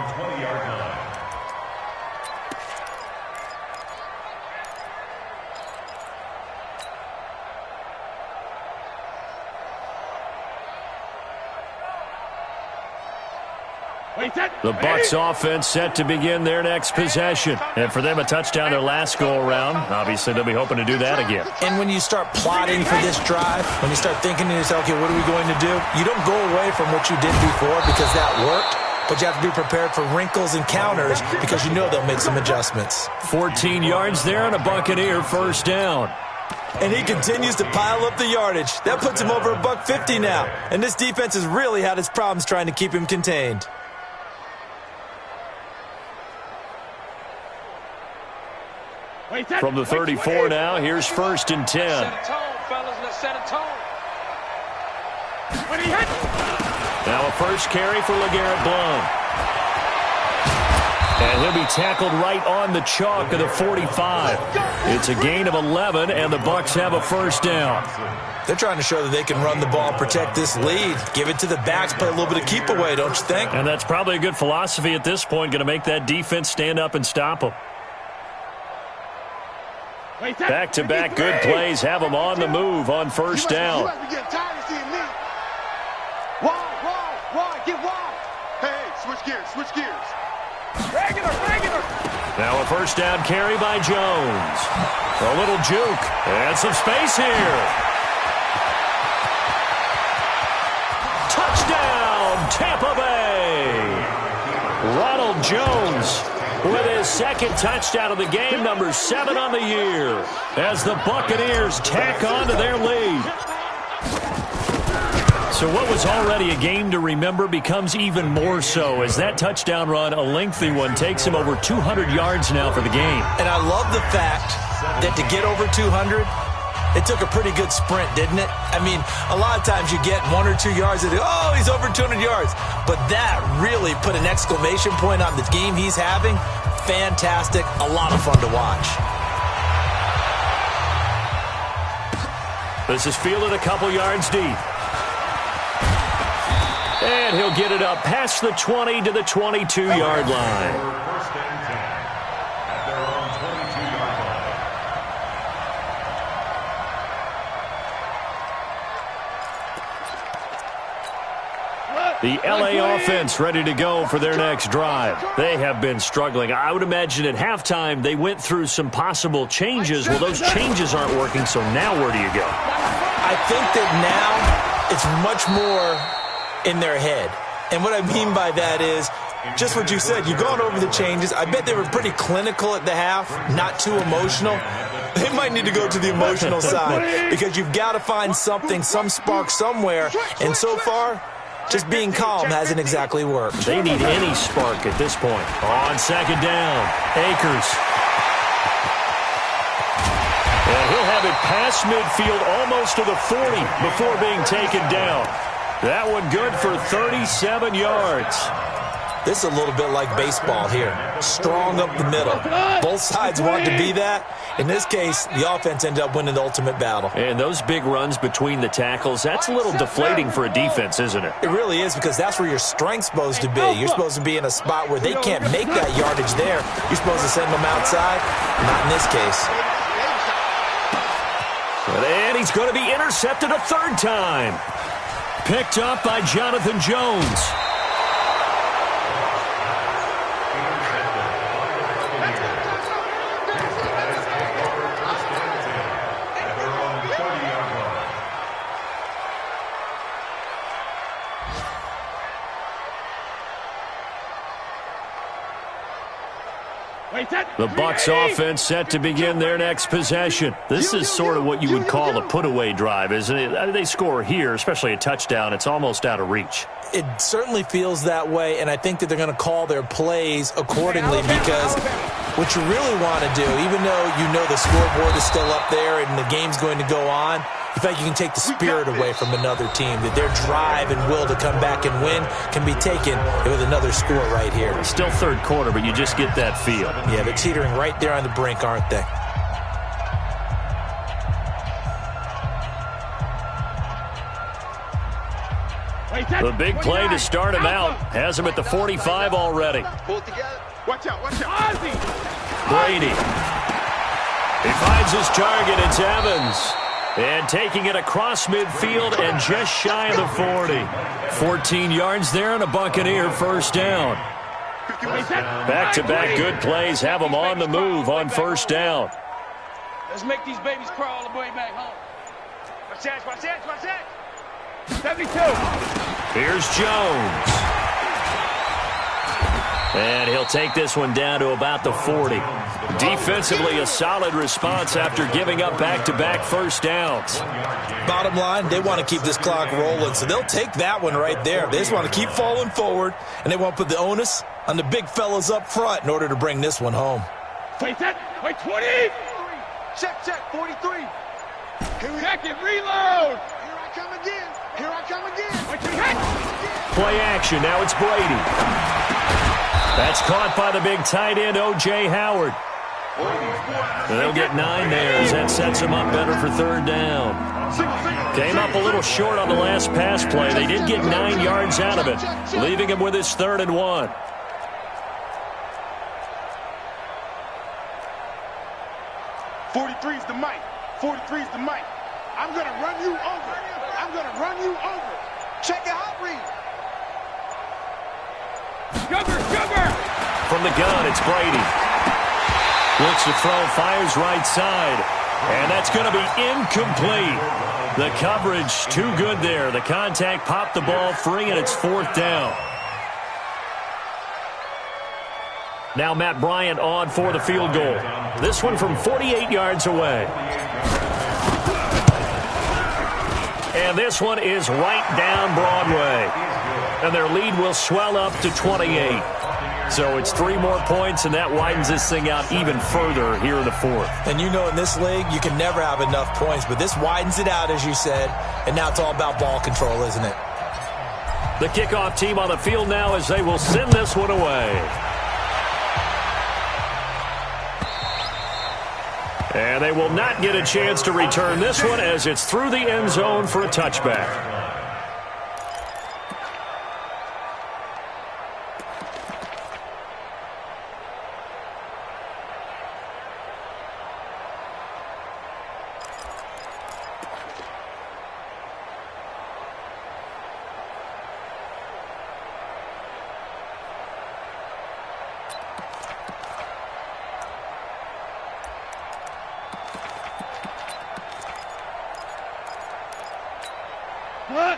S5: The Bucs offense set to begin their next possession. And for them, a touchdown their last go-around. Obviously, they'll be hoping to do that again.
S7: And when you start plotting for this drive, when you start thinking to yourself, okay, what are we going to do? You don't go away from what you did before because that worked. But you have to be prepared for wrinkles and counters because you know they'll make some adjustments.
S5: 14 yards there and a Buccaneer first down.
S7: And he continues to pile up the yardage. That puts him over $150 now. And this defense has really had its problems trying to keep him contained.
S5: From the 34 now, here's first and 10.
S6: Set a tone, fellas. Let's set a tone. When he hit.
S5: Now a first carry for LeGarrette Blount. And he'll be tackled right on the chalk of the 45. It's a gain of 11, and the Bucs have a first down.
S7: They're trying to show that they can run the ball, protect this lead. Give it to the backs, play a little bit of keep away, don't you think?
S5: And that's probably a good philosophy at this point, going to make that defense stand up and stop them. Back-to-back good plays have them on the move on first down.
S8: Wide, get wide. Hey, switch gears.
S6: Regular.
S5: Now a first down carry by Jones. A little juke and some space here. Touchdown, Tampa Bay. Ronald Jones with his second touchdown of the game, number 7 on the year, as the Buccaneers tack on to their lead. So what was already a game to remember becomes even more so as that touchdown run, a lengthy one, takes him over 200 yards now for the game.
S7: And I love the fact that to get over 200, it took a pretty good sprint, didn't it? I mean, a lot of times you get 1 or 2 yards and oh, he's over 200 yards. But that really put an exclamation point on the game he's having. fantastic, a lot of fun to watch.
S5: This is fielded a couple yards deep. And he'll get it up past the 20 to the 22-yard line.
S9: First and 10 at their own 22-yard line.
S5: The LA offense ready to go for their next drive. They have been struggling. I would imagine at halftime they went through some possible changes. Well, those changes aren't working, so now where do you go?
S7: I think that now it's much more in their head. And what I mean by that is just what you said. You've gone over the changes. I bet they were pretty clinical at the half, not too emotional. They might need to go to the emotional side because you've got to find something, some spark somewhere. And so far, just being calm hasn't exactly worked.
S5: They need any spark at this point. On second down, Akers. And he'll have it past midfield almost to the 40 before being taken down. That one good for 37 yards.
S7: This is a little bit like baseball here. Strong up the middle. Both sides want to be that. In this case, the offense ended up winning the ultimate battle.
S5: And those big runs between the tackles, that's a little deflating for a defense, isn't it?
S7: It really is, because that's where your strength's supposed to be. You're supposed to be in a spot where they can't make that yardage there. You're supposed to send them outside. Not in this case.
S5: And he's going to be intercepted a third time. Picked up by Jonathan Jones. The Bucs offense set to begin their next possession. This is sort of what you would call a put-away drive, isn't it? They score here, especially a touchdown. It's almost out of reach.
S7: It certainly feels that way, and I think that they're going to call their plays accordingly, because what you really want to do, even though you know the scoreboard is still up there and the game's going to go on, you feel like you can take the spirit away from another team, that their drive and will to come back and win can be taken with another score right here.
S5: Still third quarter, but you just get that feel.
S7: Yeah, they're teetering right there on the brink, aren't they?
S5: The big play to start him out has him at the 45 already.
S8: Pull it together. Watch out, watch out. Ozzy.
S5: Brady. He finds his target. It's Evans. And taking it across midfield and just shy of the 40. 14 yards there and a Buccaneer first down. Back-to-back good plays have them on the move on first down.
S6: Let's make these babies crawl all the way back home. Watch that, watch that, watch that. 72.
S5: Here's Jones. And he'll take this one down to about the 40. Defensively, a solid response after giving up back-to-back first downs.
S7: Bottom line, they want to keep this clock rolling, so they'll take that one right there. They just want to keep falling forward, and they want to put the onus on the big fellas up front in order to bring this one home.
S6: Wait, that, wait, 20.
S8: Check, check, 43.
S6: Check it, reload.
S8: Here I come again. Here I come again.
S6: Wait, check.
S5: Play action, now it's Brady. That's caught by the big tight end, O.J. Howard. They'll get 9 there as that sets them up better for third down. Came up a little short on the last pass play. They did get 9 yards out of it, leaving him with his 3rd and 1.
S8: '43's the mic. 43's the mic. I'm going to run you over. I'm going to run you over. Check it out, read.
S6: Sugar.
S5: From the gun, it's Brady. Looks to throw, fires right side. And that's going to be incomplete. The coverage too good there. The contact popped the ball free, and it's 4th down. Now Matt Bryant on for the field goal. This one from 48 yards away. And this one is right down Broadway. And their lead will swell up to 28. So it's 3 more points, and that widens this thing out even further here in the 4th.
S7: And you know, in this league, you can never have enough points, but this widens it out, as you said, and now it's all about ball control, isn't it?
S5: The kickoff team on the field now as they will send this one away. And they will not get a chance to return this one as it's through the end zone for a touchback.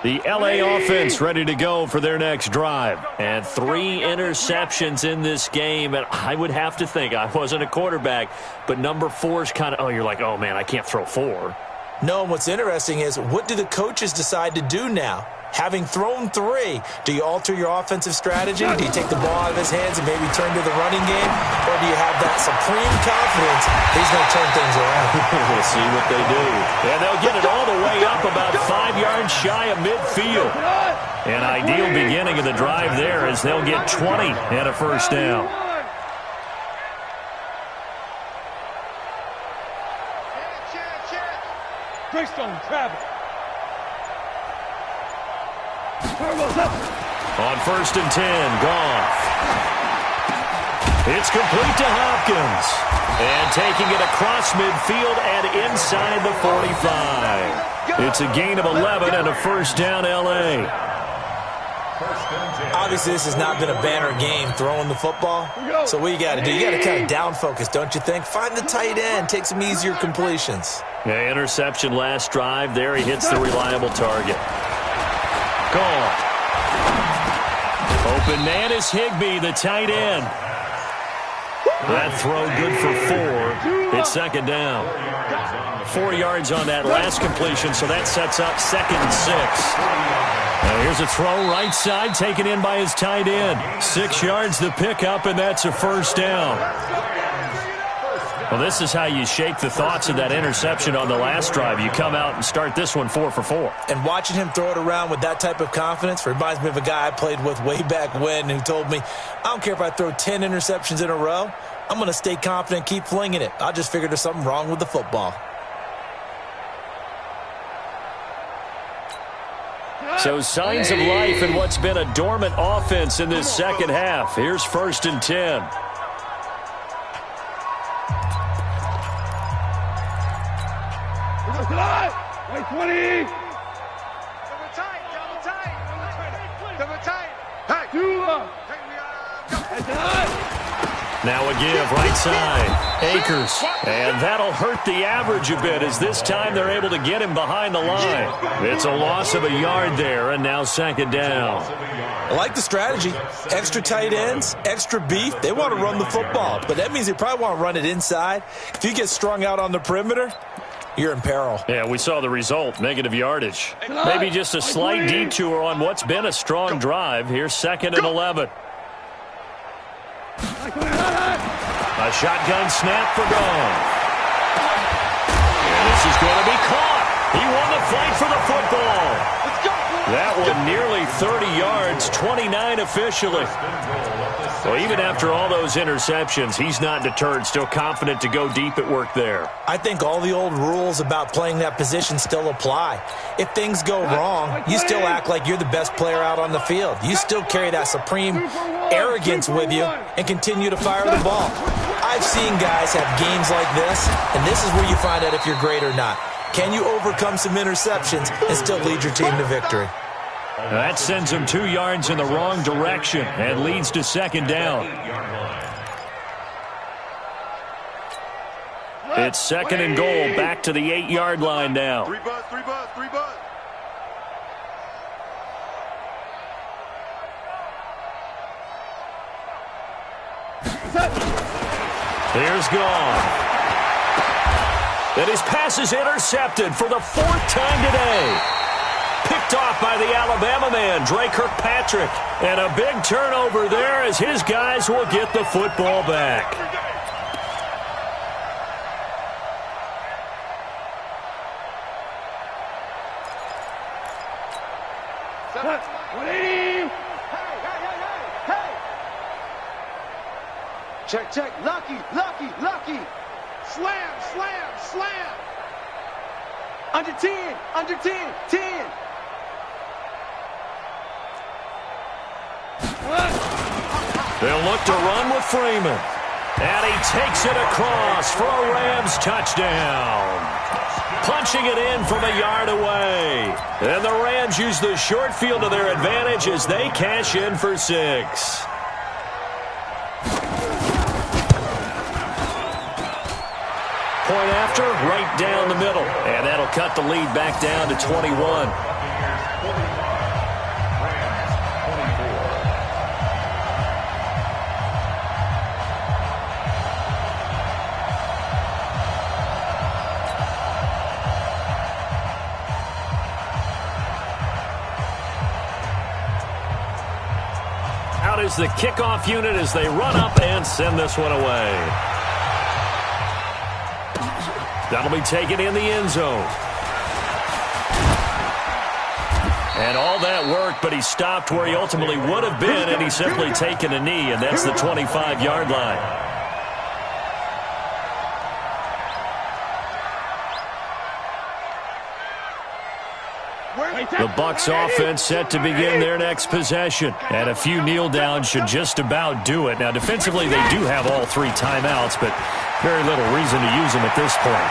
S5: The LA offense ready to go for their next drive. And 3 interceptions in this game. And I would have to think, I wasn't a quarterback, but number 4 is kind of, you're like, oh, man, I can't throw 4.
S7: No, and what's interesting is, what do the coaches decide to do now? Having thrown 3, do you alter your offensive strategy? Do you take the ball out of his hands and maybe turn to the running game? Or do you have that supreme confidence he's going to turn things around?
S5: We'll see what they do. And they'll get it all the way up about 5 yards shy of midfield. An ideal beginning of the drive there as they'll get 20 and a first down.
S6: Greystone, travel.
S5: On 1st and 10, Goff. It's complete to Hopkins. And taking it across midfield and inside the 45. It's a gain of 11 and a first down, L.A.
S7: Obviously, this has not been a banner game throwing the football. So what you got to do, you got to kind of down focus, don't you think? Find the tight end, take some easier completions.
S5: Yeah, interception last drive. There he hits the reliable target. Goff. Open man is Higbee, the tight end. That throw good for 4. It's second down. 4 yards on that last completion, so that sets up 2nd and 6. Now here's a throw right side taken in by his tight end. 6 yards the pickup, and that's a first down. Well, this is how you shake the thoughts of that interception on the last drive. You come out and start this one 4 for 4.
S7: And watching him throw it around with that type of confidence reminds me of a guy I played with way back when who told me, I don't care if I throw 10 interceptions in a row. I'm going to stay confident, keep flinging it. I just figured there's something wrong with the football.
S5: So signs of life in what's been a dormant offense in this second half. Here's 1st and 10.
S6: White 20.
S8: Double tight. Hey.
S5: Now a give right side. Akers. And that'll hurt the average a bit as this time they're able to get him behind the line. It's a loss of a yard there, and now 2nd down.
S7: I like the strategy. Extra tight ends, extra beef. They want to run the football, but that means they probably want to run it inside. If you get strung out on the perimeter, you're in peril.
S5: Yeah, we saw the result, negative yardage. Maybe just a slight detour on what's been a strong drive. Here's 2nd and 11. A shotgun snap for Goff. And this is going to be caught. He won the fight for the football. That one nearly 30 yards, 29 officially. Well, even after all those interceptions, he's not deterred, still confident to go deep at work there.
S7: I think all the old rules about playing that position still apply. If things go wrong, you still act like you're the best player out on the field. You still carry that supreme arrogance with you and continue to fire the ball. I've seen guys have games like this, and this is where you find out if you're great or not. Can you overcome some interceptions and still lead your team to victory?
S5: That sends him 2 yards in the wrong direction and leads to 2nd down. It's 2nd and goal, back to the 8-yard line now.
S8: 3 bus.
S5: Here's Goff. And his pass is intercepted for the 4th time today. Picked off by the Alabama man, Dre Kirkpatrick. And a big turnover there as his guys will get the football back.
S8: Check. Lucky. Slam, slam, slam.
S6: Under 10, under 10, 10.
S5: They'll look to run with Freeman. And he takes it across for a Rams touchdown. Punching it in from a yard away. And the Rams use the short field to their advantage as they cash in for 6. Point after, right down the middle. And that'll cut the lead back down to 21. Out is the kickoff unit as they run up and send this one away. That'll be taken in the end zone. And all that worked, but he stopped where he ultimately would have been, and he's simply taken a knee, and that's the 25-yard line. The Bucs offense set to begin their next possession. And a few kneel downs should just about do it. Now, defensively, they do have all 3 timeouts, but very little reason to use them at this point.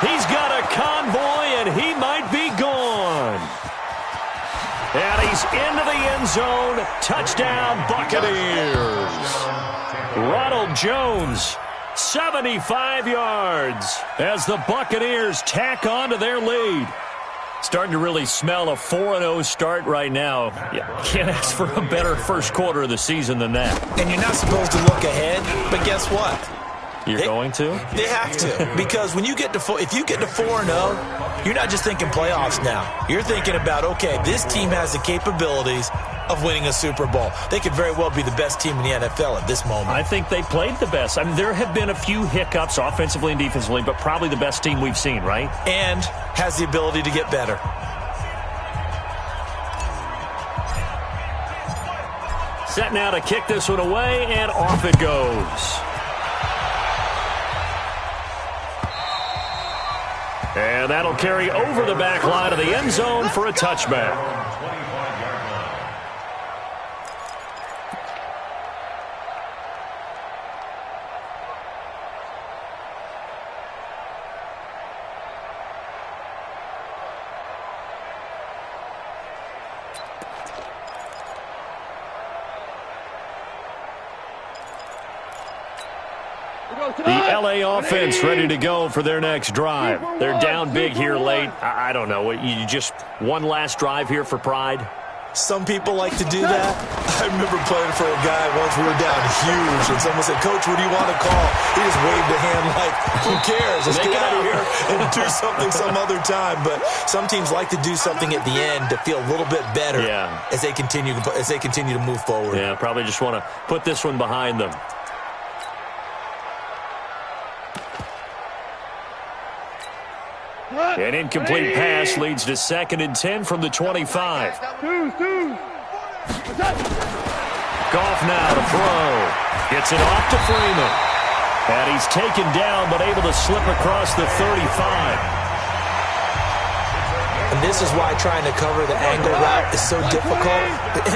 S5: He's got a convoy, and he might be gone. And he's into the end zone. Touchdown, Buccaneers. Ronald Jones, 75 yards as the Buccaneers tack on to their lead. Starting to really smell a 4-0 start right now. Yeah, can't ask for a better first quarter of the season than that.
S7: And you're not supposed to look ahead, but guess what?
S5: You're going to?
S7: They have to, because when you get to if you get to 4-0, you're not just thinking playoffs now. You're thinking about, okay, this team has the capabilities of winning a Super Bowl. They could very well be the best team in the NFL at this moment.
S5: I think they played the best. I mean, there have been a few hiccups offensively and defensively, but probably the best team we've seen, right?
S7: And has the ability to get better.
S5: Set now to kick this one away, and off it goes. And that'll carry over the back line of the end zone for a touchback. The LA offense ready to go for their next drive. They're down big here late. I don't know. You just one last drive here for pride?
S7: Some people like to do that. I remember playing for a guy once. We were down huge, and someone said, "Coach, what do you want to call?" He just waved a hand like, who cares? Let's get out of here and do something some other time. But some teams like to do something at the end to feel a little bit better as they continue to move forward.
S5: Yeah, probably just want to put this one behind them. An incomplete pass leads to 2nd and 10 from the 25. Goff now to throw. Gets it off to Freeman. And he's taken down but able to slip across the 35.
S7: And this is why trying to cover the angle route is so difficult.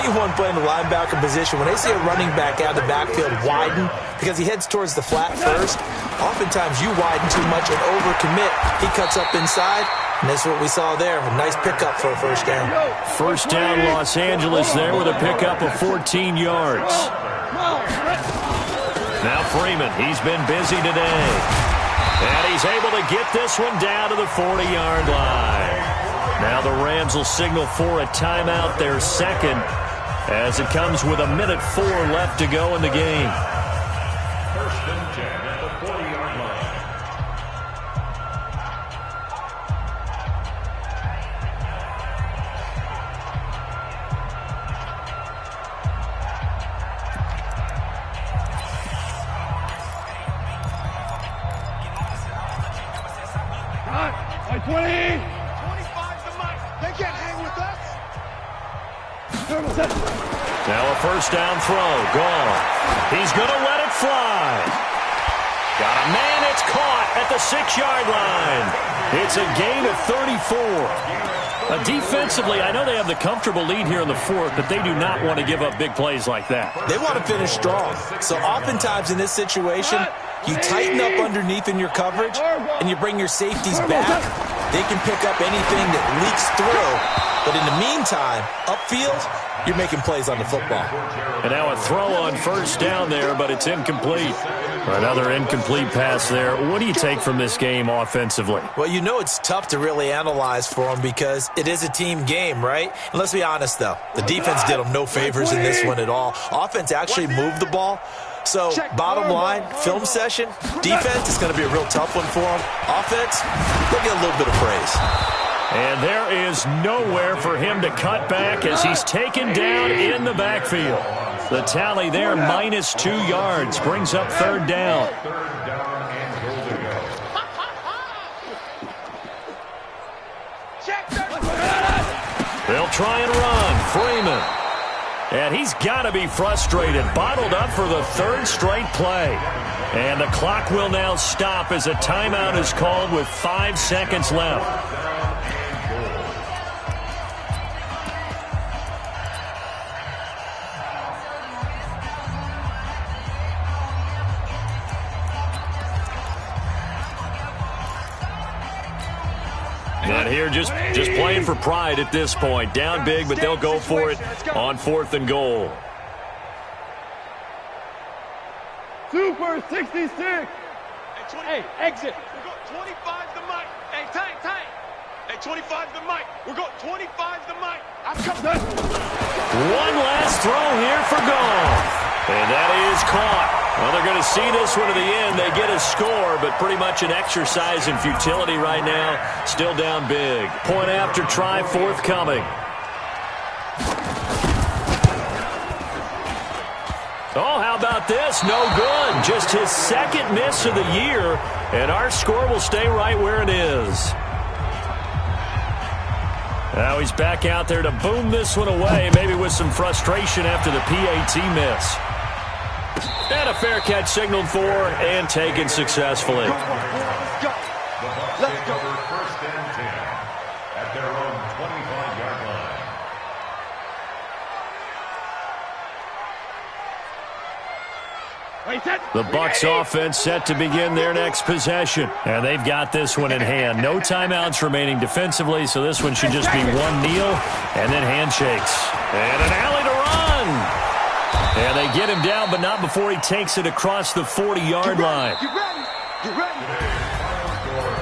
S7: Anyone playing the linebacker position, when they see a running back out of the backfield widen, because he heads towards the flat first, oftentimes you widen too much and overcommit. He cuts up inside, and that's what we saw there. A nice pickup for a first down.
S5: First down, Los Angeles there with a pickup of 14 yards. Now Freeman, he's been busy today. And he's able to get this one down to the 40-yard line. Now the Rams will signal for a timeout, their second, as it comes with 1:04 left to go in the game.
S9: First and 10 at the 40-yard line.
S8: Like 20. 25 to Mike. They can't hang with us.
S5: Now a first down throw. Gone. He's going to let it fly. Got a man It's caught at the 6-yard line. It's a gain of 34. Defensively, I know they have the comfortable lead here in the fourth, but they do not want to give up big plays like that.
S7: They want to finish strong. So oftentimes in this situation, you tighten up underneath in your coverage, and you bring your safeties back. They can pick up anything that leaks through. But in the meantime, upfield, you're making plays on the football.
S5: And now a throw on first down there, but it's incomplete. Another incomplete pass there. What do you take from this game offensively?
S7: Well, you know it's tough to really analyze for them because it is a team game, right? And let's be honest, though. The defense did them no favors in this one at all. Offense actually moved the ball. So, bottom line, film session, defense is going to be a real tough one for them. Offense, they'll get a little bit of praise.
S5: And there is nowhere for him to cut back as he's taken down in the backfield. The tally there, -2 yards, brings up third down. They'll try and run. Freeman. And he's got to be frustrated. Bottled up for the third straight play. And the clock will now stop as a timeout is called with 5 seconds left. And here just playing for pride at this point. Down big, but they'll go for it on 4th and goal.
S6: Super 66. Hey, exit. We got 25 the mic. Hey, tight. Hey, 25 the mic. We got 25 the mic. I'm coming.
S5: One last throw here for goal. And that is caught. Well, they're going to see this one to the end. They get a score, but pretty much an exercise in futility right now. Still down big. Point after try forthcoming. Oh, how about this? No good. Just his second miss of the year, and our score will stay right where it is. Now he's back out there to boom this one away, maybe with some frustration after the PAT miss. And a fair catch signaled for and taken successfully.
S9: Let's go. First and 10 at their own 25-yard line.
S5: The Bucs offense set to begin their next possession. And they've got this one in hand. No timeouts remaining defensively, so this one should just be one kneel and then handshakes. And an alley to run. And they get him down, but not before he takes it across the 40-yard line.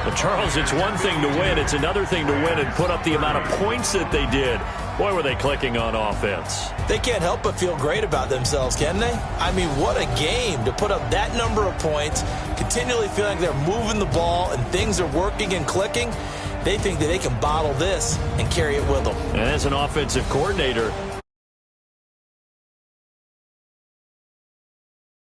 S5: Well, Charles, it's one thing to win. It's another thing to win and put up the amount of points that they did. Boy, were they clicking on offense.
S7: They can't help but feel great about themselves, can they? I mean, what a game to put up that number of points, continually feeling they're moving the ball and things are working and clicking. They think that they can bottle this and carry it with them.
S5: And as an offensive coordinator,